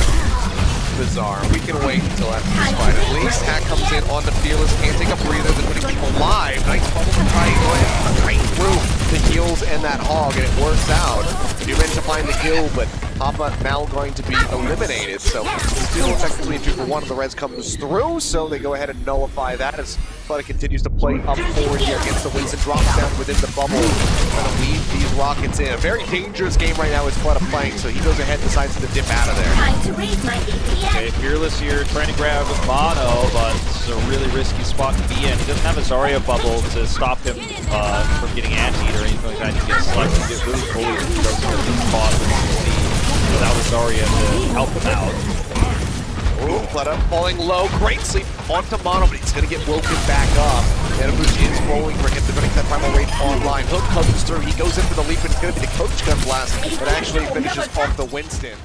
bizarre. We can wait until after this fight. At least Hack comes in on the Fearless, can't take a breather, they're putting people alive. Nice bubble to try and go ahead right through the heals and that hog, and it works out. You managed to find the kill, but Hoppa now going to be eliminated. So still effectively a 2-for-1 and the res comes through, so they go ahead and nullify that as Fleta continues to play up forward here against the Winston, drops down within the bubble, trying to lead these Rockets in. A very dangerous game right now is Fleta playing, so he goes ahead and decides to dip out of there. Time to raise my DVA. Okay, Fearless here trying to grab Mono, but this is a really risky spot to be in. He doesn't have a Zarya bubble to stop him from getting anti-ed or anything like that. He gets selected, he gets really bullied and goes to the spot without a Zarya to help him out. Ooh, Fleta falling low, great sleep onto Mono, but he's going to get woken back up. Nanabushi is rolling for him, they're going to get that Primal Rage online. Hook comes through, he goes in for the leap, and it's going to be the Coach Gun blast, but actually finishes off the Winston.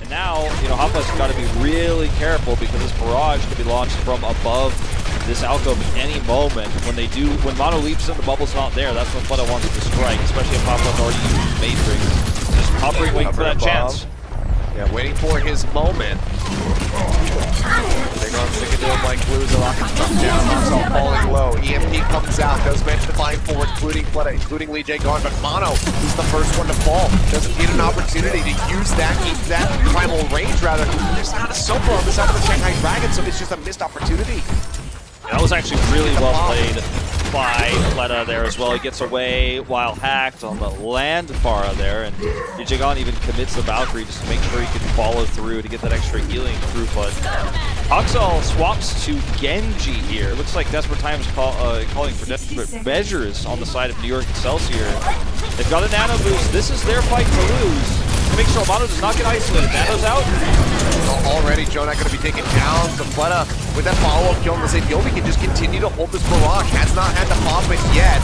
And now, you know, Hoppa's got to be really careful because this barrage could be launched from above this alcove at any moment. When Mono leaps and the bubble's not there, that's when Fleta wants to strike, especially if Hoppa's already used Matrix. Just hovering, waiting for that chance. Yeah, waiting for his moment. They're going to stick into him like glue. The Rockets come down, Hopsa falling low. EMP comes out, does manage to find forward, including Fleta, including Lijiang gone, but Mono is the first one to fall. Doesn't get an opportunity to use that primal range, rather. There's not a Sopa on the side of the Shanghai Dragon, so it's just a missed opportunity. That was actually really well played by Fleta there as well. He gets away while hacked on the land Pharah there, and Lijiang even commits the Valkyrie just to make sure he can follow through to get that extra healing throughput. Oxal swaps to Genji here. Looks like Desperate Times calling for desperate measures on the side of New York Excelsior. They've got a nano boost. This is their fight to lose. To make sure Mono does not get isolated. Nano's out. Already, Jonak going to be taken down. The Fleta with that follow-up kill on the same Yobi can just continue to hold this barrage. Has not had to pop it yet.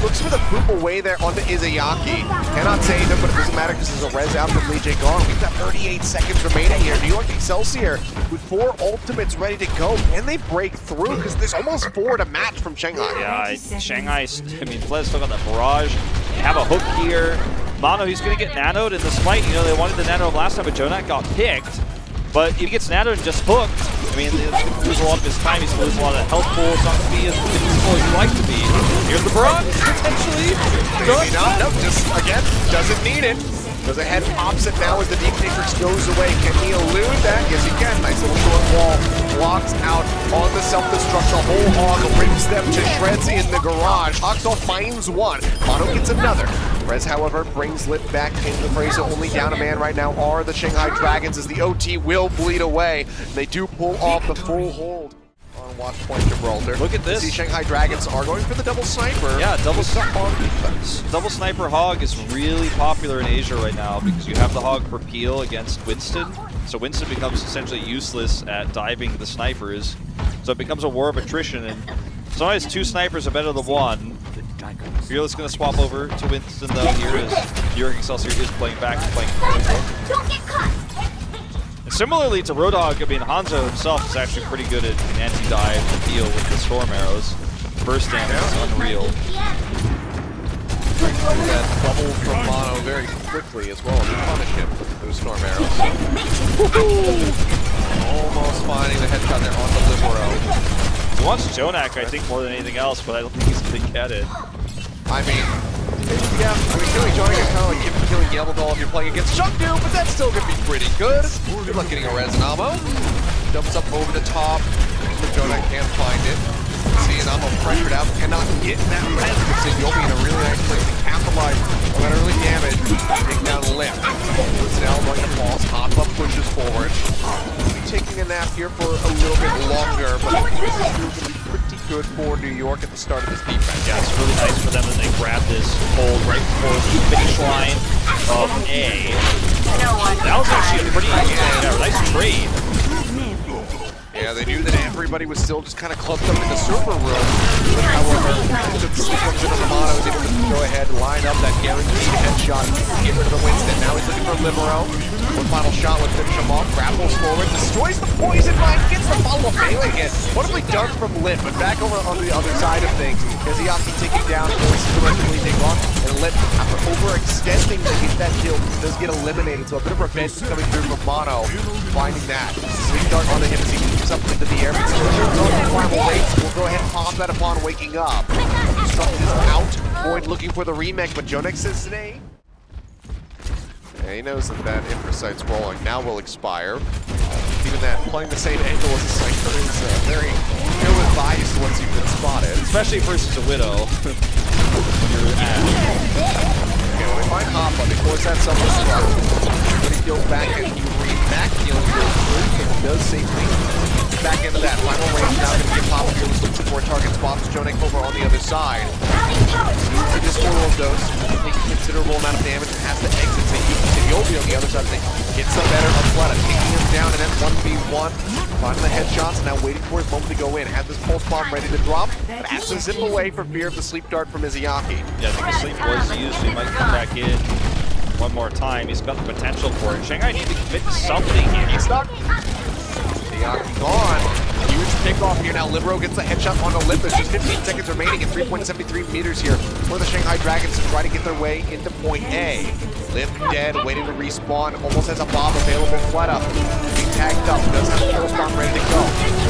Looks for the poop away there onto Izayaki. Cannot save him, but it doesn't matter because there's a res out from Lijiang gone. We've got 38 seconds remaining here. New York Excelsior with 4 ultimates ready to go. Can they break through? Because there's almost 4 to match from Shanghai. Yeah, Shanghai, I mean, Fleta's still got that barrage. They have a hook here. Mono, he's going to get nanoed in this fight. You know, they wanted to nano him last time, but Jonak got picked. But if he gets nanoed and just hooked, I mean, he's going to lose a lot of his time. He's going to lose a lot of health pool. It's not going to be as invincible as he'd like to be. Here's the barrage, potentially. Maybe not. Nope, just, again, doesn't need it. Goes ahead, pops it now as the Deep Matrix goes away. Can he elude that? Yes, he can. Nice little short wall. Blocks out on the self-destruct. The whole hog rips them to shreds in the garage. Oxal finds one. Mono gets another. Rez, however, brings Lip back into the fray, so only down a man right now are the Shanghai Dragons as the OT will bleed away. They do pull off the full hold on Watchpoint Gibraltar. Look at this. The Shanghai Dragons are going for the double sniper. Yeah, double sniper hog is really popular in Asia right now because you have the hog for peel against Winston. So Winston becomes essentially useless at diving the snipers. So it becomes a war of attrition, and sometimes 2 snipers are better than 1. Fearless going to swap over to Winston though. Here is New York Excelsior is playing back, playing. Don't get caught. And similarly to Roadhog, I mean, Hanzo himself is actually pretty good at anti-dive and deal with the storm arrows. Burst damage is unreal. That bubble from Mono very quickly as well to punish him with those storm arrows. Almost finding the headshot there on the Libero. He wants Jonak, I think, more than anything else, but I don't think he's going to get it. I mean, yeah, killing Jonak is kind of like killing Yellow Doll if you're playing against Shundu, but that's still going to be pretty good. Good luck getting a res ammo. Jumps up over the top. Jonak can't find it. See Namo pressured out, cannot get that res. So you'll be in a really nice place to capitalize on that early damage. Take down Lip. It's now going to pause. Hoppa pushes forward. Taking a nap here for a little bit longer, but this is going to be pretty good for New York at the start of this defense. Yeah, it's really nice for them that they grab this hold right before the finish line of A. That was actually a pretty nice trade. Yeah, they knew that everybody was still just kind of clumped up in the server room. However, the comes in on the mono, is able to go ahead and line up that guaranteed headshot, get rid of the Winston. Now he's looking for Libero. One final shot would finish him off. Grapples forward, destroys the poison line, gets the follow-up melee hit. Wonderfully done from Lip, but back over on the other side of things. Izayaki taking down, Oasis directly take off, and Lip, after overextending to get that kill, does get eliminated. So a bit of revenge coming through from Mono, finding that. Sweet dart on the hip as he moves up into the air. But still on the final race. We'll go ahead and pop that upon waking up. Struck is out. Boyd looking for the remake, but Jonek says today. Yeah, he knows that infrasight's rolling now will expire. Even that playing the same angle as a Cypher is very ill-advised once you've been spotted. Especially versus a Widow. When you're at. Okay, when they find Hoppa, they force that self-destruct. But he goes back and he reads back, healing goes through, so he does safely. Back into that final range now, going to give Hoppa Fearless looking for a target spot. Jonek over on the other side. He just a little dose, taking a considerable amount of damage and has to exit. So Yobi on the other side of things gets the better of Fleta, taking him down and then 1v1. Finding the headshots and now waiting for his moment to go in. Had this pulse bomb ready to drop, but has to zip away for fear of the sleep dart from Izayaki. Yeah, I think the sleep was used, so he might come back in one more time. He's got the potential for it. Shanghai need to commit to something here. He's stuck. Izayaki gone. Huge pickoff here now. Libero gets a headshot on Olympus. Just 15 seconds remaining and 3.73 meters here for the Shanghai Dragons to try to get their way into point A. Lip dead, waiting to respawn. Almost has a bomb available. Fleta being tagged up. Does have a pulse bomb ready to go.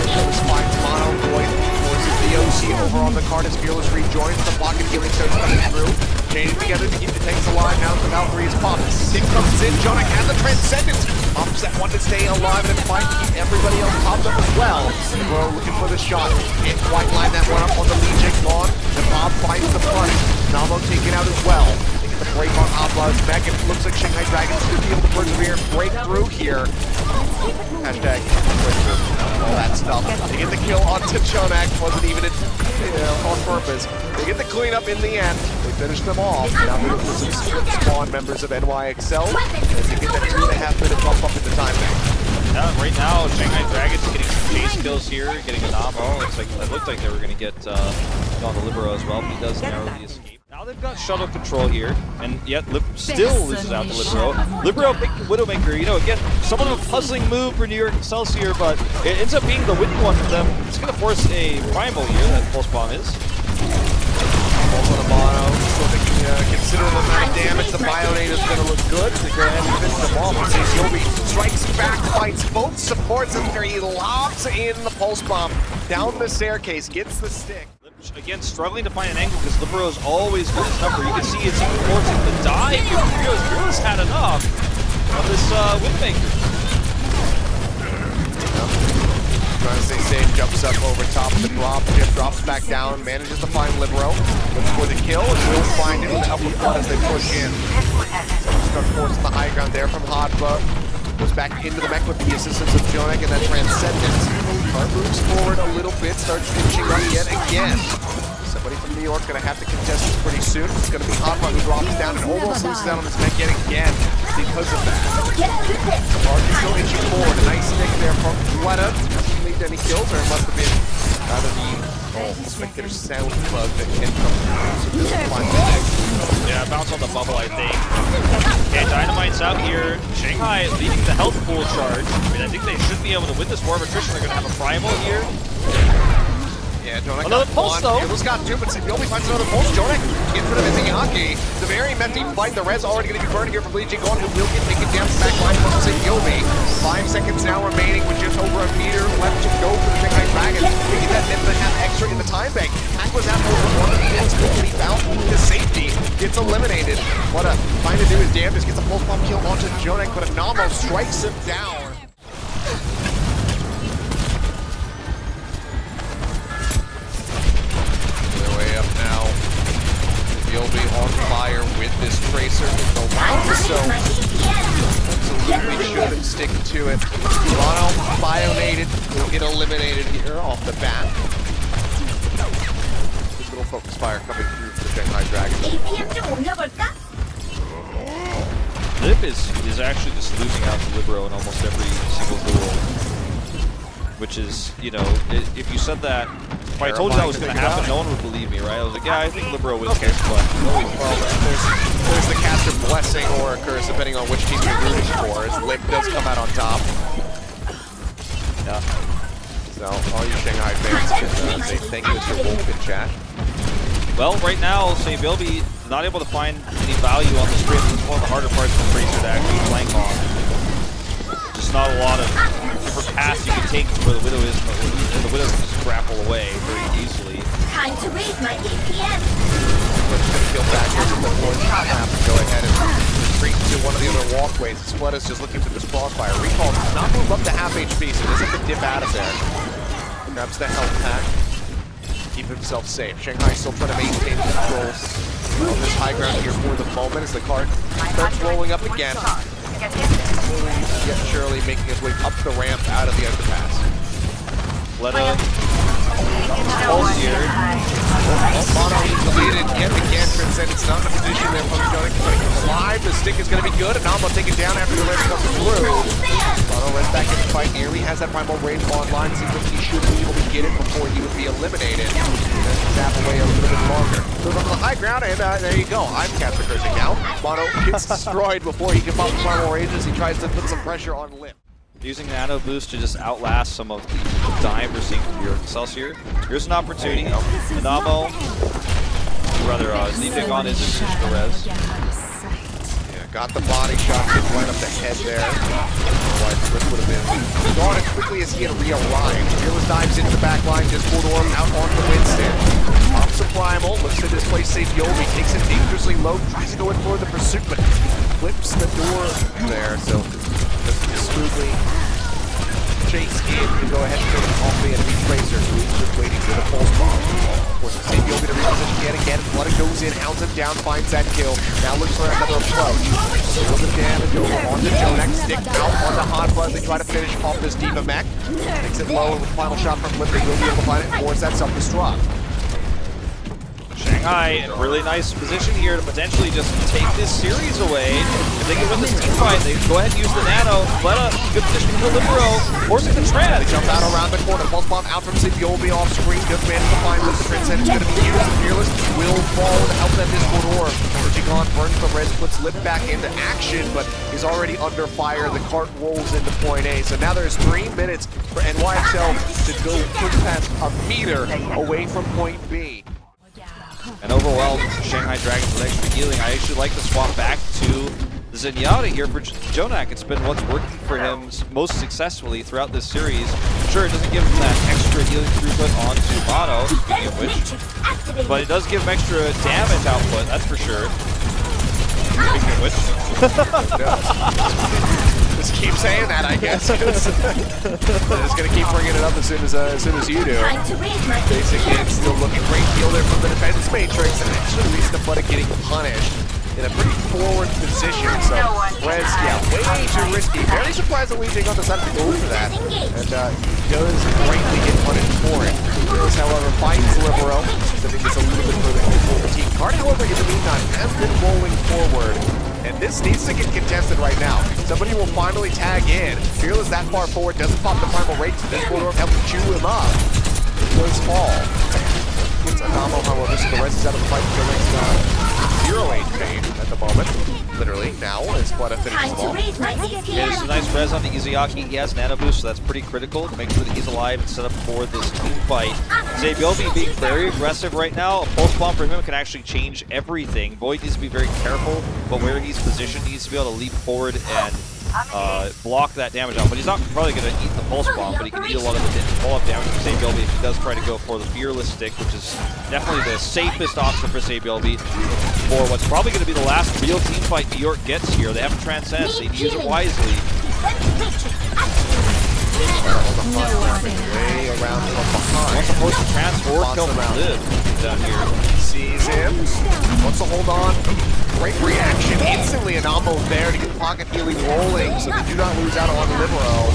Fearless finds Mono. Boyd forces the OC over on the card as Fearless rejoins. The pocket healing starts coming through. Chaining together to keep the tanks alive. Now the Valkyrie is popped. Stick comes in. Jonek has the Transcendence. Ups that one to stay alive and fight to keep everybody else popped up as well. Bro looking for the shot. Can't quite line that one up on the Lijiang Tower. The Bob finds the front. Namo taken out as well. They get the break on Abla's back. It looks like Shanghai Dragons should be able to persevere and break through here. Hashtag all that stuff. They get the kill onto Jonek. Wasn't even on purpose. They get the cleanup in the end. They finish them off. Now they're looking for some spawn members of NYXL as they get that 3.5-minute bump up in the time bank. Right now, Shanghai Dragons getting some chase kills here, getting a Namo. It looked like they were going to get on the Libero as well, but he does narrow the escape. Now they've got shuttle control here, and yet Lip still loses out to Libero. Libero picked the Widowmaker, you know, again, somewhat of a puzzling move for New York Excelsior, but it ends up being the win one for them. It's going to force a primal here, that Pulse Bomb is. Pulse on the mono, still taking a considerable amount of damage. The Bionate is going to look good. They go ahead and finish the ball. Yobi strikes back, fights both supports, and he lobs in the Pulse Bomb down the staircase, gets the stick. Again, struggling to find an angle because Libero is always good as number. You can see it's even forcing the dive. Fearless had enough of this Windmaker. Trying to stay safe, jumps up over top of the drop, Chip drops back down, manages to find Libero. Looks for the kill, and will find it with the upper front as they push in. Start forcing the high ground there from Hodba. Goes back into the mech with the assistance of Jonek and that Transcendence. Car moves forward a little bit, starts finishing up yet again. Somebody from New York gonna have to contest this pretty soon. It's gonna be Hodba who drops down and almost loses out on this mech yet again because of that. Mark is still inching forward. A nice stick there from Fleta. Doesn't lead to any kills, or it must have been out of the spectator sound bug that can come through. So doesn't find the next. Yeah, bounce on the bubble, I think. Okay, Dynamite's out here. Shanghai leading the health pool charge. I mean, I think they should be able to win this war of attrition. They're going to have a primal here. Yeah, Jonek another pulse though. Fearless got two, but Yobi finds another pulse. Jonek gets rid of Izayaki. The very messy fight. The red's already going to be burning here from Lijiang Tower, who will get taken down the back line from Yobi. 5 seconds now remaining with just over a meter left to go for the Shanghai Dragons. We get that minute and a half extra in the time bank. Hack was out over one of the minutes, but he found to safety. Gets eliminated. What a trying to do his damage. Gets a pulse bomb kill onto Jonek, but Namo strikes him down. Yobi on fire with this Tracer. The round so absolutely should stick to it. Mono bionated will get eliminated here off the bat. Good little focus fire coming through for the Shanghai Dragons. Lip is actually just losing out to Libero in almost every single duel. which is, you know, if you said that, if I told you that was going to happen, no one would believe me, right? I was like, yeah, I think Libero wins this, but well, there's the caster blessing or a curse, depending on which team you're rooting for, as Lip does come out on top. yeah. So, all you Shanghai fans can say thank you to Wolf in chat. Well, right now, Sabilby not able to find any value on this grid. It's one of the harder parts for Fraser to actually flank on. Just not a lot of different paths you can take where the Widow is, and the Widow can just grapple away very easily. Time to raise my DPS. Let's just feel back here with the board. Go ahead and retreat to one of the other walkways. Split is just looking for this crossfire. Recall does not move up to half HP, so doesn't have to dip out of there. Grabs the health pack. Keep himself safe. Shanghai still trying to maintain control of this high ground here for the moment as the cart starts rolling up again. Yet surely making his way up the ramp out of the underpass. Fleta pulls here. Mono needs to lead it yet again. Transcend, it's not in a position there for Jonik to alive. The stick is going to be good, and Namo take it down after the red comes through. Mono runs back in the fight. Nearly has that primal range online. Seems like he should be able to get it before he would be eliminated. And zap away a little bit longer. Move up to the high ground, and there you go. I'm caster cursing now. Mono gets destroyed before he can pop the primal range as he tries to put some pressure on Lip. Using Nano Boost to just outlast some of the dive we're seeing from your Excelsior. Here's an opportunity. Namo, rather, Zephyr on his position to res. Yeah, got the body shot, hit right up the head there. Otherwise, Flip would have been gone as quickly as he had realigned. Fearless dives into the back line, just pulled Orb out on the Winston. Pops a primal, looks to displace Sabilby, takes it dangerously low, tries to go in for the pursuit, but flips the door there, so just smoothly chase in to go ahead and finish off the enemy Tracer, who is just waiting for the pulse bomb. Forces Sabilby to reposition yet again. Blood goes in, hounds him down, finds that kill. Now looks for another approach. A little bit of damage over onto Jonak, stick out onto Hot Buzz. They try to finish off this Diva mech. Takes it low, and with the final shot from Flip, they will be able to find it and force that self-destruct. Shanghai in a really nice position here to potentially just take this series away. If they can win this team fight, they go ahead and use the Nano. Fleta, good position for Libero, forcing the trans. They jump out around the corner. Pulse bomb out from Sabilby off screen. Just managed to find with the Transcend. It's going to be used. Fearless will fall to help that Discord Orb. Lijiang burns the res, puts Lip back into action, but is already under fire. The cart rolls into point A. So now there's 3 minutes for NYXL to go push past a meter away from point B. And overwhelmed Shanghai Dragons with extra healing. I actually like to swap back to Zenyatta here for Jonak. It's been what's working for him most successfully throughout this series. Sure, it doesn't give him that extra healing throughput onto Mono, speaking of which, but it does give him extra damage output, that's for sure. Speaking of which. Just keep saying that, I guess. I'm just gonna keep bringing it up as soon as you do. Basic game still looking great. Heal there from the defense matrix, and actually leads to Fleta getting punished in a pretty forward position. So Rez, yeah, way too risky. Very surprised that Lijiang decided to go for that, and he does greatly get punished for it. Fearless, however, finds Libero. I think it's a little bit further for the team. Card, however, in the meantime, has been rolling forward. And this needs to get contested right now. Somebody will finally tag in. Fearless that far forward, doesn't pop the primal rage. This Orb helps chew him up. It does fall. It's Adamo, however, so the rest is out of the fight. Killing 0 HP at the moment. Literally, now, as Fleta finishes the ball. There's a nice res on the Izayaki. He has Nano Boost, so that's pretty critical to make sure that he's alive and set up for this team fight. Sabilby being very aggressive right now. A pulse bomb for him can actually change everything. Void needs to be very careful, but where he's positioned, he needs to be able to leap forward and block that damage out. But he's not probably going to eat the pulse bomb, but he can eat a lot of the pull-up damage from Sabilby if he does try to go for the Fearless stick, which is definitely the safest option for Sabilby for what's probably going to be the last real team fight New York gets here. They have to transcend, so they need to use it wisely. Way around from behind. Wants to force the transfer kill from Liv down here. Sees him. Wants to hold on. Great reaction. Instantly an Ambo there to get pocket healing rolling, so they do not lose out on Libero.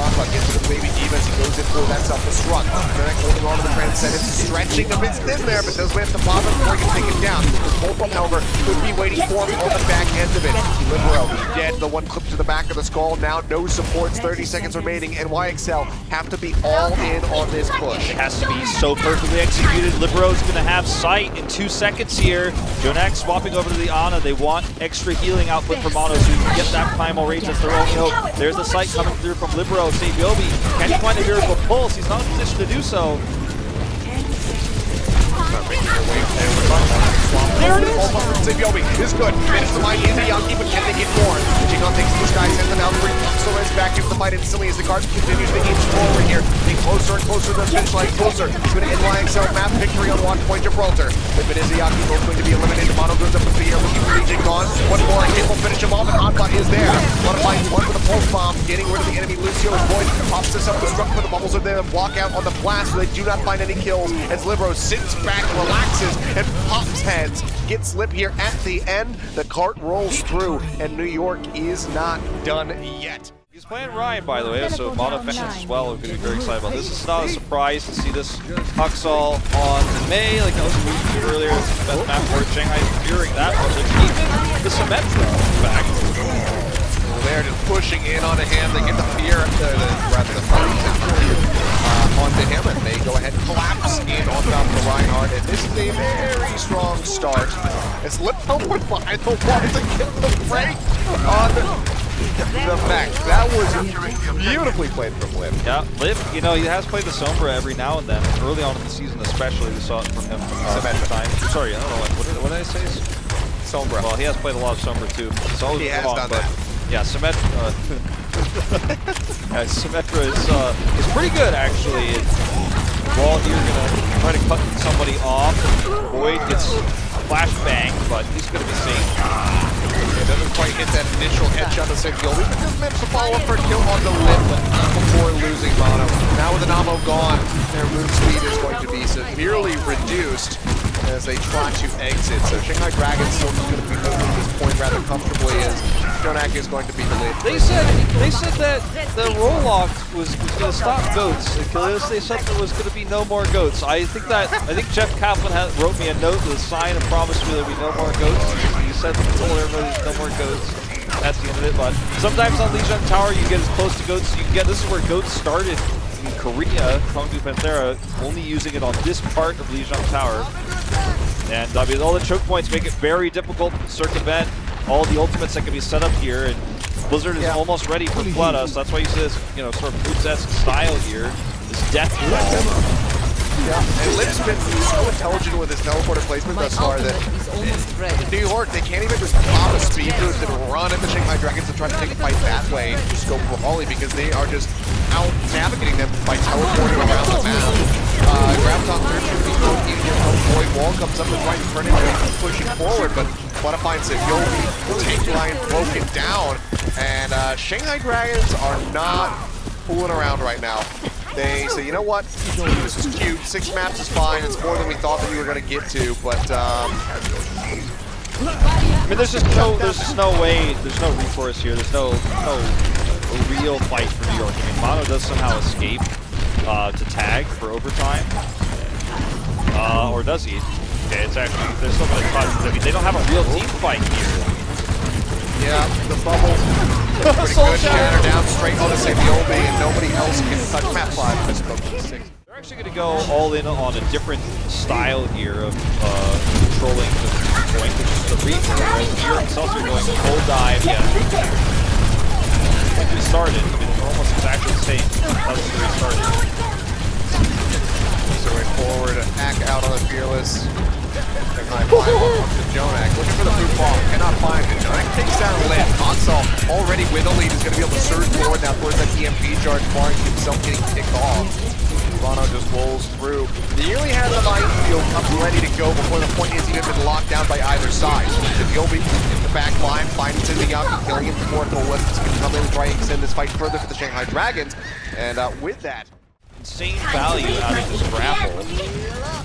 Alpha gets to the baby D.Va as he goes in for that self-destruct. Jonak holding on to the Transcendence, stretching a bit thin there, but does manage to pop it before he can take it down. Volksaya, however, could be waiting for him on the back end of it. Libero dead, the one clip to the back of the skull. Now no supports, 30 seconds remaining, and YXL have to be all in on this push. It has to be so perfectly executed. Libero's going to have sight in 2 seconds here. Jonak swapping over to the Ana. They want extra healing output from Mono so you can get that Primal Rage. That's their only hope. There's the sight coming through from Libero. Sabiobi, can he find a miracle pulse? He's not in a position to do so. There it is! Sabiobi is good. Finished the fight in the Yankee, but can they get more? Jigon takes the sky, sends them out 3. Solar's back into the fight instantly as the cards continue to inch forward here. Getting closer and closer to the finish line, closer. It's going to end YXL map victory on Watchpoint Gibraltar. Lippin is Izayaki, both going to be eliminated. Mono goes up with the air, looking for Jigon. One more, it will finish him off, and Hanba is there. Modifying one with a pulse bomb, getting rid of the enemy. Lucio is void, pops this up, the struck for the bubbles are there, and block out on the blast, so they do not find any kills as Libero sits back, relaxes, and pops heads. Gets Lip here at the end. The cart rolls through, and New York is not done yet. He's playing Ryan, by the way, so Mono fans as well are going to be very excited about this. It's not a surprise to see this Huxall on May, like I was alluding to earlier. It's the best map for Shanghai fearing that one. But even the Symmetra back. They're just pushing in on him. They get the fear, rather the fight onto him, and they go ahead and collapse in on top of the Reinhardt. And this is a very strong start. It's Lippo behind the wall to get the break on the mech. That was beautifully played from Lip. Yeah, Lip, you know, he has played the Sombra every now and then. Early on in the season especially, we saw it from him time. Sorry, I don't know, what did I say? Sombra. Well, he has played a lot of Sombra too. He has done that. Yeah, Symmetra. Yeah, Symmetra is pretty good actually. While you're gonna try to cut somebody off, Boyd gets flashbang, but he's gonna be safe. It doesn't quite hit that initial headshot of Sabiobi, but just managed to follow up for a kill on the Lip before losing Mono. Now with an ammo gone, their move speed is going to be severely reduced as they try to exit. So Shanghai Dragons still going to be moving at this point rather comfortably as Jonak is going to be the lead. They said that the roll-off was going to stop goats because they said there was going to be no more goats. I think Jeff Kaplan wrote me a note with a sign and promised me there would be no more goats. He said told everybody there's no more goats. That's the end of it. But sometimes on Lijiang Tower you get as close to goats as you can get. This is where goats started in Korea. Kongbu Panthera only using it on this part of Lijiang Tower. And I mean, all the choke points make it very difficult to circumvent all the ultimates that can be set up here. And Blizzard is almost ready for Fleta, so that's why you see this, you know, sort of Boots-esque style here. This death blow. Yeah, and Lip's been so intelligent with his teleporter placement thus far that in New York, they can't even just pop a speed boost and run at the Shanghai Dragons and try to take a fight that way and just go for volley because they are just out navigating them by teleporting around the map. Grabs on third, should be going easier. Void wall comes up and right in front of him, he's pushing forward, but what finds Sabiobi, tank line broken down, and Shanghai Dragons are not fooling around right now. They say, you know what, this is cute, 6 maps is fine, it's more than we thought that we were going to get to, but I mean, there's just no way, there's no recourse here, there's no real fight for New York. I mean, Mono does somehow escape to tag for overtime, or does he? Okay, it's actually, there's so many fights. I mean, they don't have a real team fight here. Yeah, the bubble. Pretty good. Shatter down straight on the Sabiobi, and nobody else can touch map 5. I spoke to 6. They're actually going to go all in on a different style here of controlling the point, which is the reach. Whereas here Excelsior going full dive. Yeah. Like we started, I mean, they're almost exactly the same. That was where we started. So way forward, hack out on the Fearless. Jonak looking for the blue ball, cannot find it. Jonak takes down Lip. Console already with a lead is going to be able to surge forward now towards that EMP charge, barring himself getting kicked off. Mono just rolls through. Nearly has the minefield up ready to go before the point has even been locked down by either side. Sabiobi in the back line, finds Izayaki, killing him before Oasis can come in and try and extend this fight further for the Shanghai Dragons. And with that, insane value out of this grapple.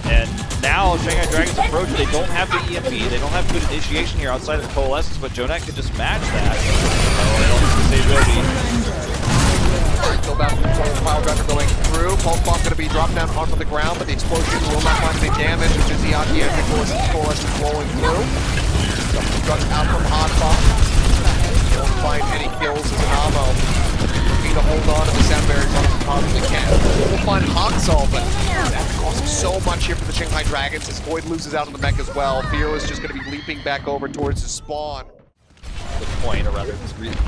And now Shanghai Dragons approach, they don't have the EMP, they don't have good initiation here outside of Coalescence, but Jonak can just match that. So I don't think they will be. Kill battle from Soul Pile Driver going through. Pulse Bomb going to be dropped down onto the ground, but the explosion will not find any damage, which is Yaki and Coalescence rolling through. Struck out from Hot Bomb. Don't find any kills as Anamo looking to hold on to the sound barriers as possibly can. We'll find Haksal, but that costs so much here for the Shanghai Dragons as Void loses out on the mech as well. Fear is just going to be leaping back over towards his spawn. The point, or rather,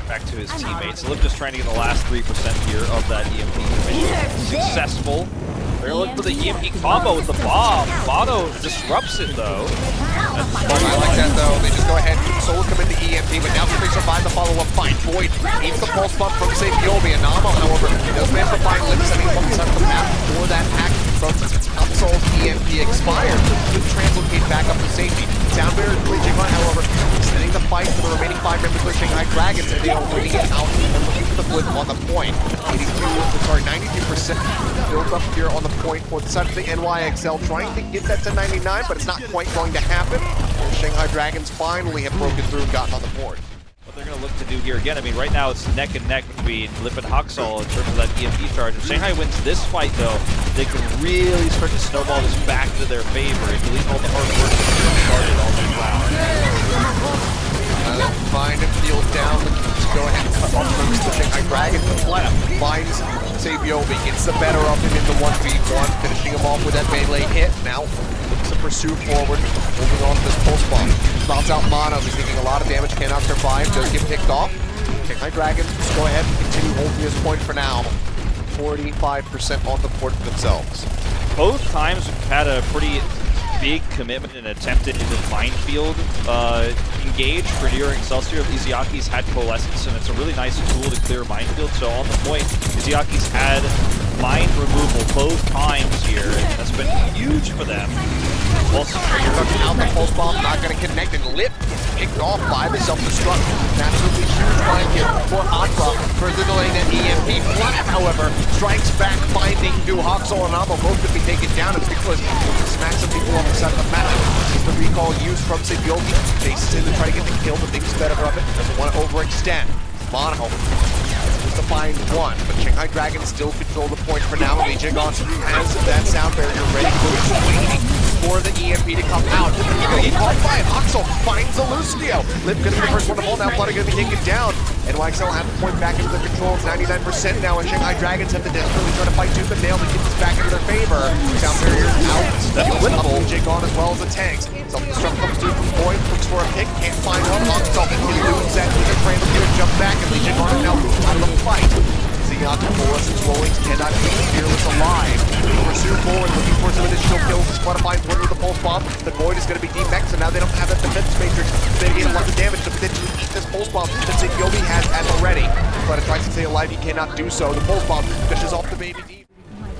back to his teammates. Lip just trying to get the last 3% here of that EMP. Successful. They're looking for the EMP combo with the bomb. Mono disrupts it though. I like that though. They just go ahead and Soul come into EMP, but now can they survive the follow-up fight? Void needs the pulse bump from Sabiobi. Anamo, however, does manage to find Lip setting him on the side of the map for that hack from Soul's EMP expired. Could translocate back up to safety. Sound barrier glitching on, however, extending the fight for the remaining 5 members of the Shanghai Dragons, and they are winning it out and looking for the flip on the point. 92% built up here on the point for the side of the NYXL, trying to get that to 99, but it's not quite going to happen. The Shanghai Dragons finally have broken through and gotten on the board. What they're going to look to do here again, I mean, right now it's neck and neck between Lip and Haksal in terms of that EMP charge. If Shanghai wins this fight, though, they can really start to snowball this back to their favor and delete all the hard work that started all the round. Find and field down. Let's go ahead and cut off the Shanghai Dragons. Finds Sabiobi, gets the better of him in the 1v1, finishing him off with that melee hit. Now looks to pursue forward, moving on to this pulse bomb. Knocks out Mono, he's taking a lot of damage, cannot survive, does get picked off. Shanghai Dragons just go ahead and continue holding this point for now. 45% on the board for themselves. Both times we've had a pretty big commitment and attempted into minefield engage for near Excelsior. Lijiang's had Coalescence, and it's a really nice tool to clear minefield. So on the point, Lijiang's had mine removal both times here, and that's been huge for them. Also, out the pulse bomb, not going to connect, and Lip picked off by the self-destruct. Absolutely huge find here for Aqua, further delaying that EMP. Flat, however, strikes back, finding Haksal and Amo both could be taken down. It's because he smacks some people on the side of the map. This is the recall used from Sabiobi. Faces in to try to get the kill, but thinks better of it. Doesn't want to overextend. Mono just to find one, but Shanghai Dragons still control the point for now. Lijiang has that sound barrier ready, waiting for the EMP to come out. He caught by it. Haksal finds the Lucio. Lip gonna be the first one to fall now. Bloody gonna be taken down. NYXL have the point back into their control. It's 99% now, and Shanghai Dragons have to desperately try to fight tooth and nail to get this back into their favor. Sound barrier out. Lijiang on as well as the tanks. Self-destruct comes through from Void, looks for a pick, can't find one. Haksal loses that with a frame of gear, jump back, and Lijiang is now out of the fight. Yaki Coalescence rolling, cannot keep Fearless alive. Pursue forward, looking for some additional kills. Spotify Void with the pulse bomb. The Void is going to be demexed, so now they don't have that defense matrix. They get a lot of damage to potentially eat this pulse bomb that Sabiobi has at already. But it tries to stay alive, he cannot do so. The pulse bomb fishes off the baby deep.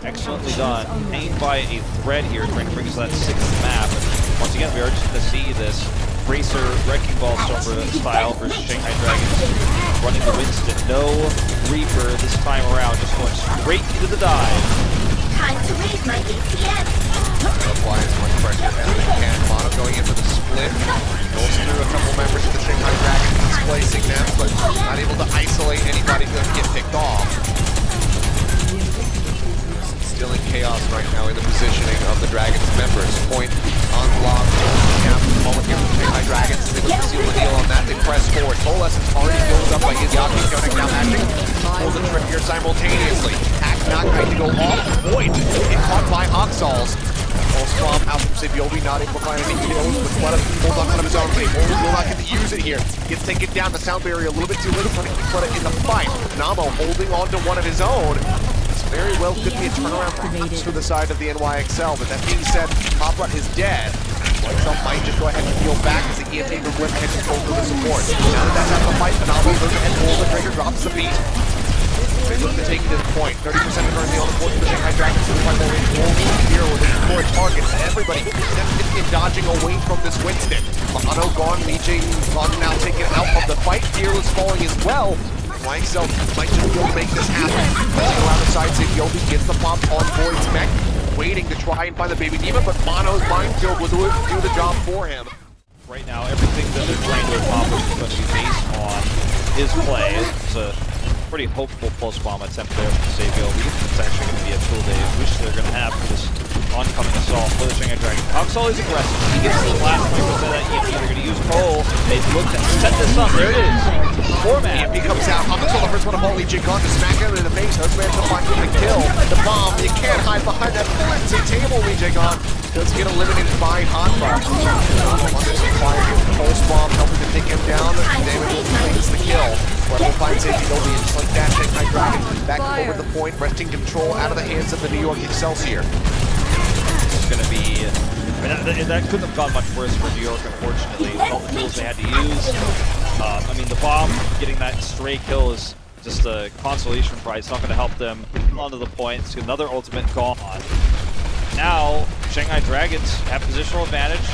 Excellently done. Aimed by a thread here, trying to bring us to that 6th map. Once again, we are just going to see this Bracer Wrecking Ball Stormer style versus Shanghai Dragons running the Winston. No Reaper this time around, just going straight into the dive. Time to raise my APM. Apply as much pressure as they can. Mono going in for the split. Goes through a couple members of the Shanghai Dragons, displacing them, but not able to isolate anybody who doesn't get picked off. Still in chaos right now in the positioning of the Dragons members. Point unlocked. Moment here from Shanghai Dragons. They look to seal the deal on that. They press forward. Coalescence already built up by Yaki going down matching. Pulls the trip here simultaneously. Hack not going to go off. Void get caught by Haksals. Pulse bomb out from Sabiobi, not able to find any kills, but Fleta pulls on out of his own. He will not get to use it here. Gets taken down. The sound barrier a little bit too little, trying to keep Fleta in the fight. Namo holding on to one of his own. Very well could be a turnaround for the side of the NYXL, but that being said, Papa is dead. NYXL might just go ahead and heal back as the EMP from Whip can control through the support. Now that that's out of the fight, Namo goes ahead and pulls the trigger, drops the beat. They look to take this point. 30% currently on the board for the Shanghai Dragons. So the way here with the 4 targets. Everybody significantly dodging away from this Winston. Mono gone, Lijiang now taken out of the fight. Fearless falling as well. NYXL might just be able to make this happen. Pressing around the side, Sabiobi gets the pop on Void's mech, waiting to try and find the baby demon, but Mono's minefield will do the job for him. Right now, everything that they're trying to accomplish is going to be based on his play. It's a pretty hopeful pulse bomb attempt there from Sabiel. It's actually going to be a tool they wish they're going to have for this oncoming assault for the Shanghai Dragon. Hoxall is aggressive. He gets the last 3% of that EMP. They're going to use Cole. They look to set this up. There it is. Format. EMP comes out. Hoxall, the first one of all, Lijiang to smack him in the face. Husband to find him to kill. The bomb, you can't hide behind that flimsy table, Lijiang does get eliminated by Hotbox. Pulse bomb helping to take him down. Damage completes the kill. Level 5 safety will be just like that. Shanghai Dragon back over the point, wresting control out of the hands of the New York Excelsior. It's going to be... that couldn't have gone much worse for New York, unfortunately, with all the tools they had to use. I mean, the bomb, getting that stray kill is just a consolation prize. It's not going to help them onto the point. It's another ultimate gone. Now, Shanghai Dragons have positional advantage.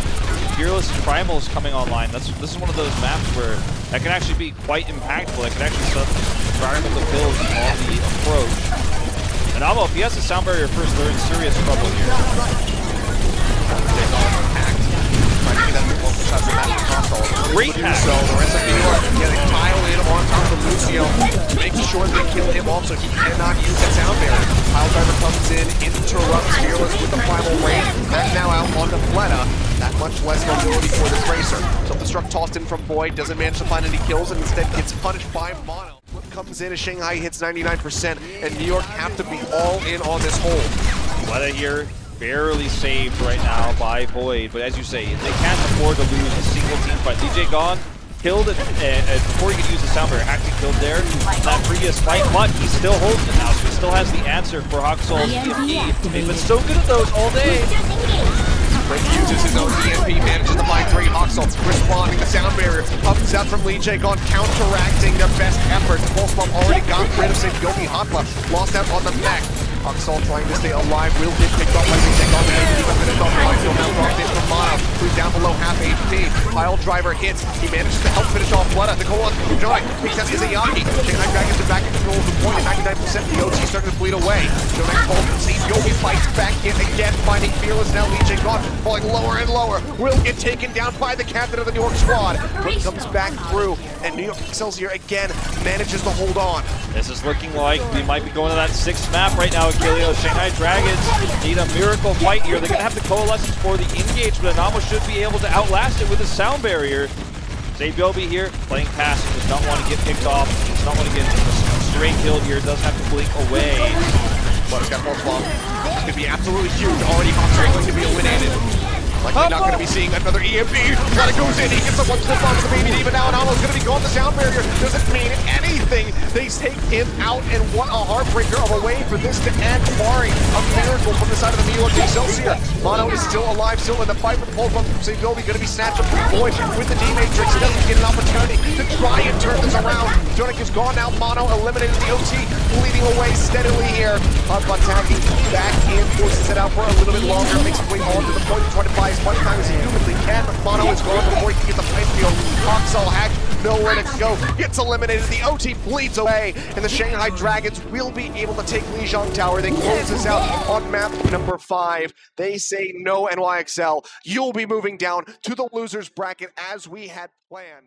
Fearless Primal is coming online. This is one of those maps where that can actually be quite impactful. That can actually set environmental kills on the approach. And Amo, if he has a sound barrier first, they're in serious trouble here. Great hack. So the rest of New York getting Kyle in on top of Lucio, making sure they kill him off so he cannot use that sound barrier. Kyle Driver comes in, interrupts Fearless with the primal range, and now out on the Fleta. That much less mobility for this racer. Self-destruct tossed in from Boyd, doesn't manage to find any kills, and instead gets punished by Mono. Flip comes in as Shanghai hits 99%, and New York have to be all in on this hold. Fleta here, barely saved right now by Void, but as you say, they can't afford to lose a single team fight. DJ gone, killed it before he could use the sound barrier, actually killed there that previous fight, but he still holds it now, so he still has the answer for Hoxall's EMP. They've been so good at those all day. Rick uses his own EMP, manages to find 3. Hoxall responding, the sound barrier comes out from Lijiang, counteracting their best effort. Pulse bomb already got rid of Yogi Hotla, lost out on the mech. Hoxall trying to stay alive, will get picked up by Lijiang on the mech, but finished off Minefield, now dropped in from Mono, who's down below half HP. Pile driver hits, he manages to help finish off Fleta. The goal on Joy, picks out Izayaki. Shanghai Dragons are back in control of the point at 99%. The OT starting to bleed away. Jonak falls, sees Yogi fights back in again, finding Fearless now. Lijiang gone, falling lower and lower. Will get taken down by the captain of the New York squad. But comes back through, and New York Excelsior again manages to hold on. This is looking like we might be going to that 6th map right now, Achilleo. Shanghai Dragons need a miracle fight here. They're going to have the coalescence for the engage, but Anamo should be able to outlast it with his sound barrier. Zabiobi here, playing passive, does not want to get picked off, does not want to get a straight kill here, does have to blink away. But it's got pulse bomb. This could be absolutely huge. Already Hoxall going to be eliminated. Likely not going to be seeing another EMP. Gotta goes in, he gets the one slip on the baby, even now, and Alo's going to be gone. The sound barrier doesn't mean anything. They take him out, and what a heartbreaker of a way for this to end, barring a miracle from the side of the New York Excelsior. Mono is still alive, still in the fight with pulse bomb from Sabiel. Going to be snatched up from Void with the D-Matrix. He doesn't get an opportunity to try and turn this around. Jonak is gone now. Mono eliminated the OT, bleeding away steadily here. But tagging back in, forces it out for a little bit longer, makes his way on to the point, trying to buy as much time as he humanly can, but Mono is gone before he can get the pipe field. Hoxall hacked, nowhere to go, gets eliminated, the OT bleeds away, and the Shanghai Dragons will be able to take Lijiang Tower. They close this out on map number 5. They say no, NYXL, you'll be moving down to the losers bracket as we had planned.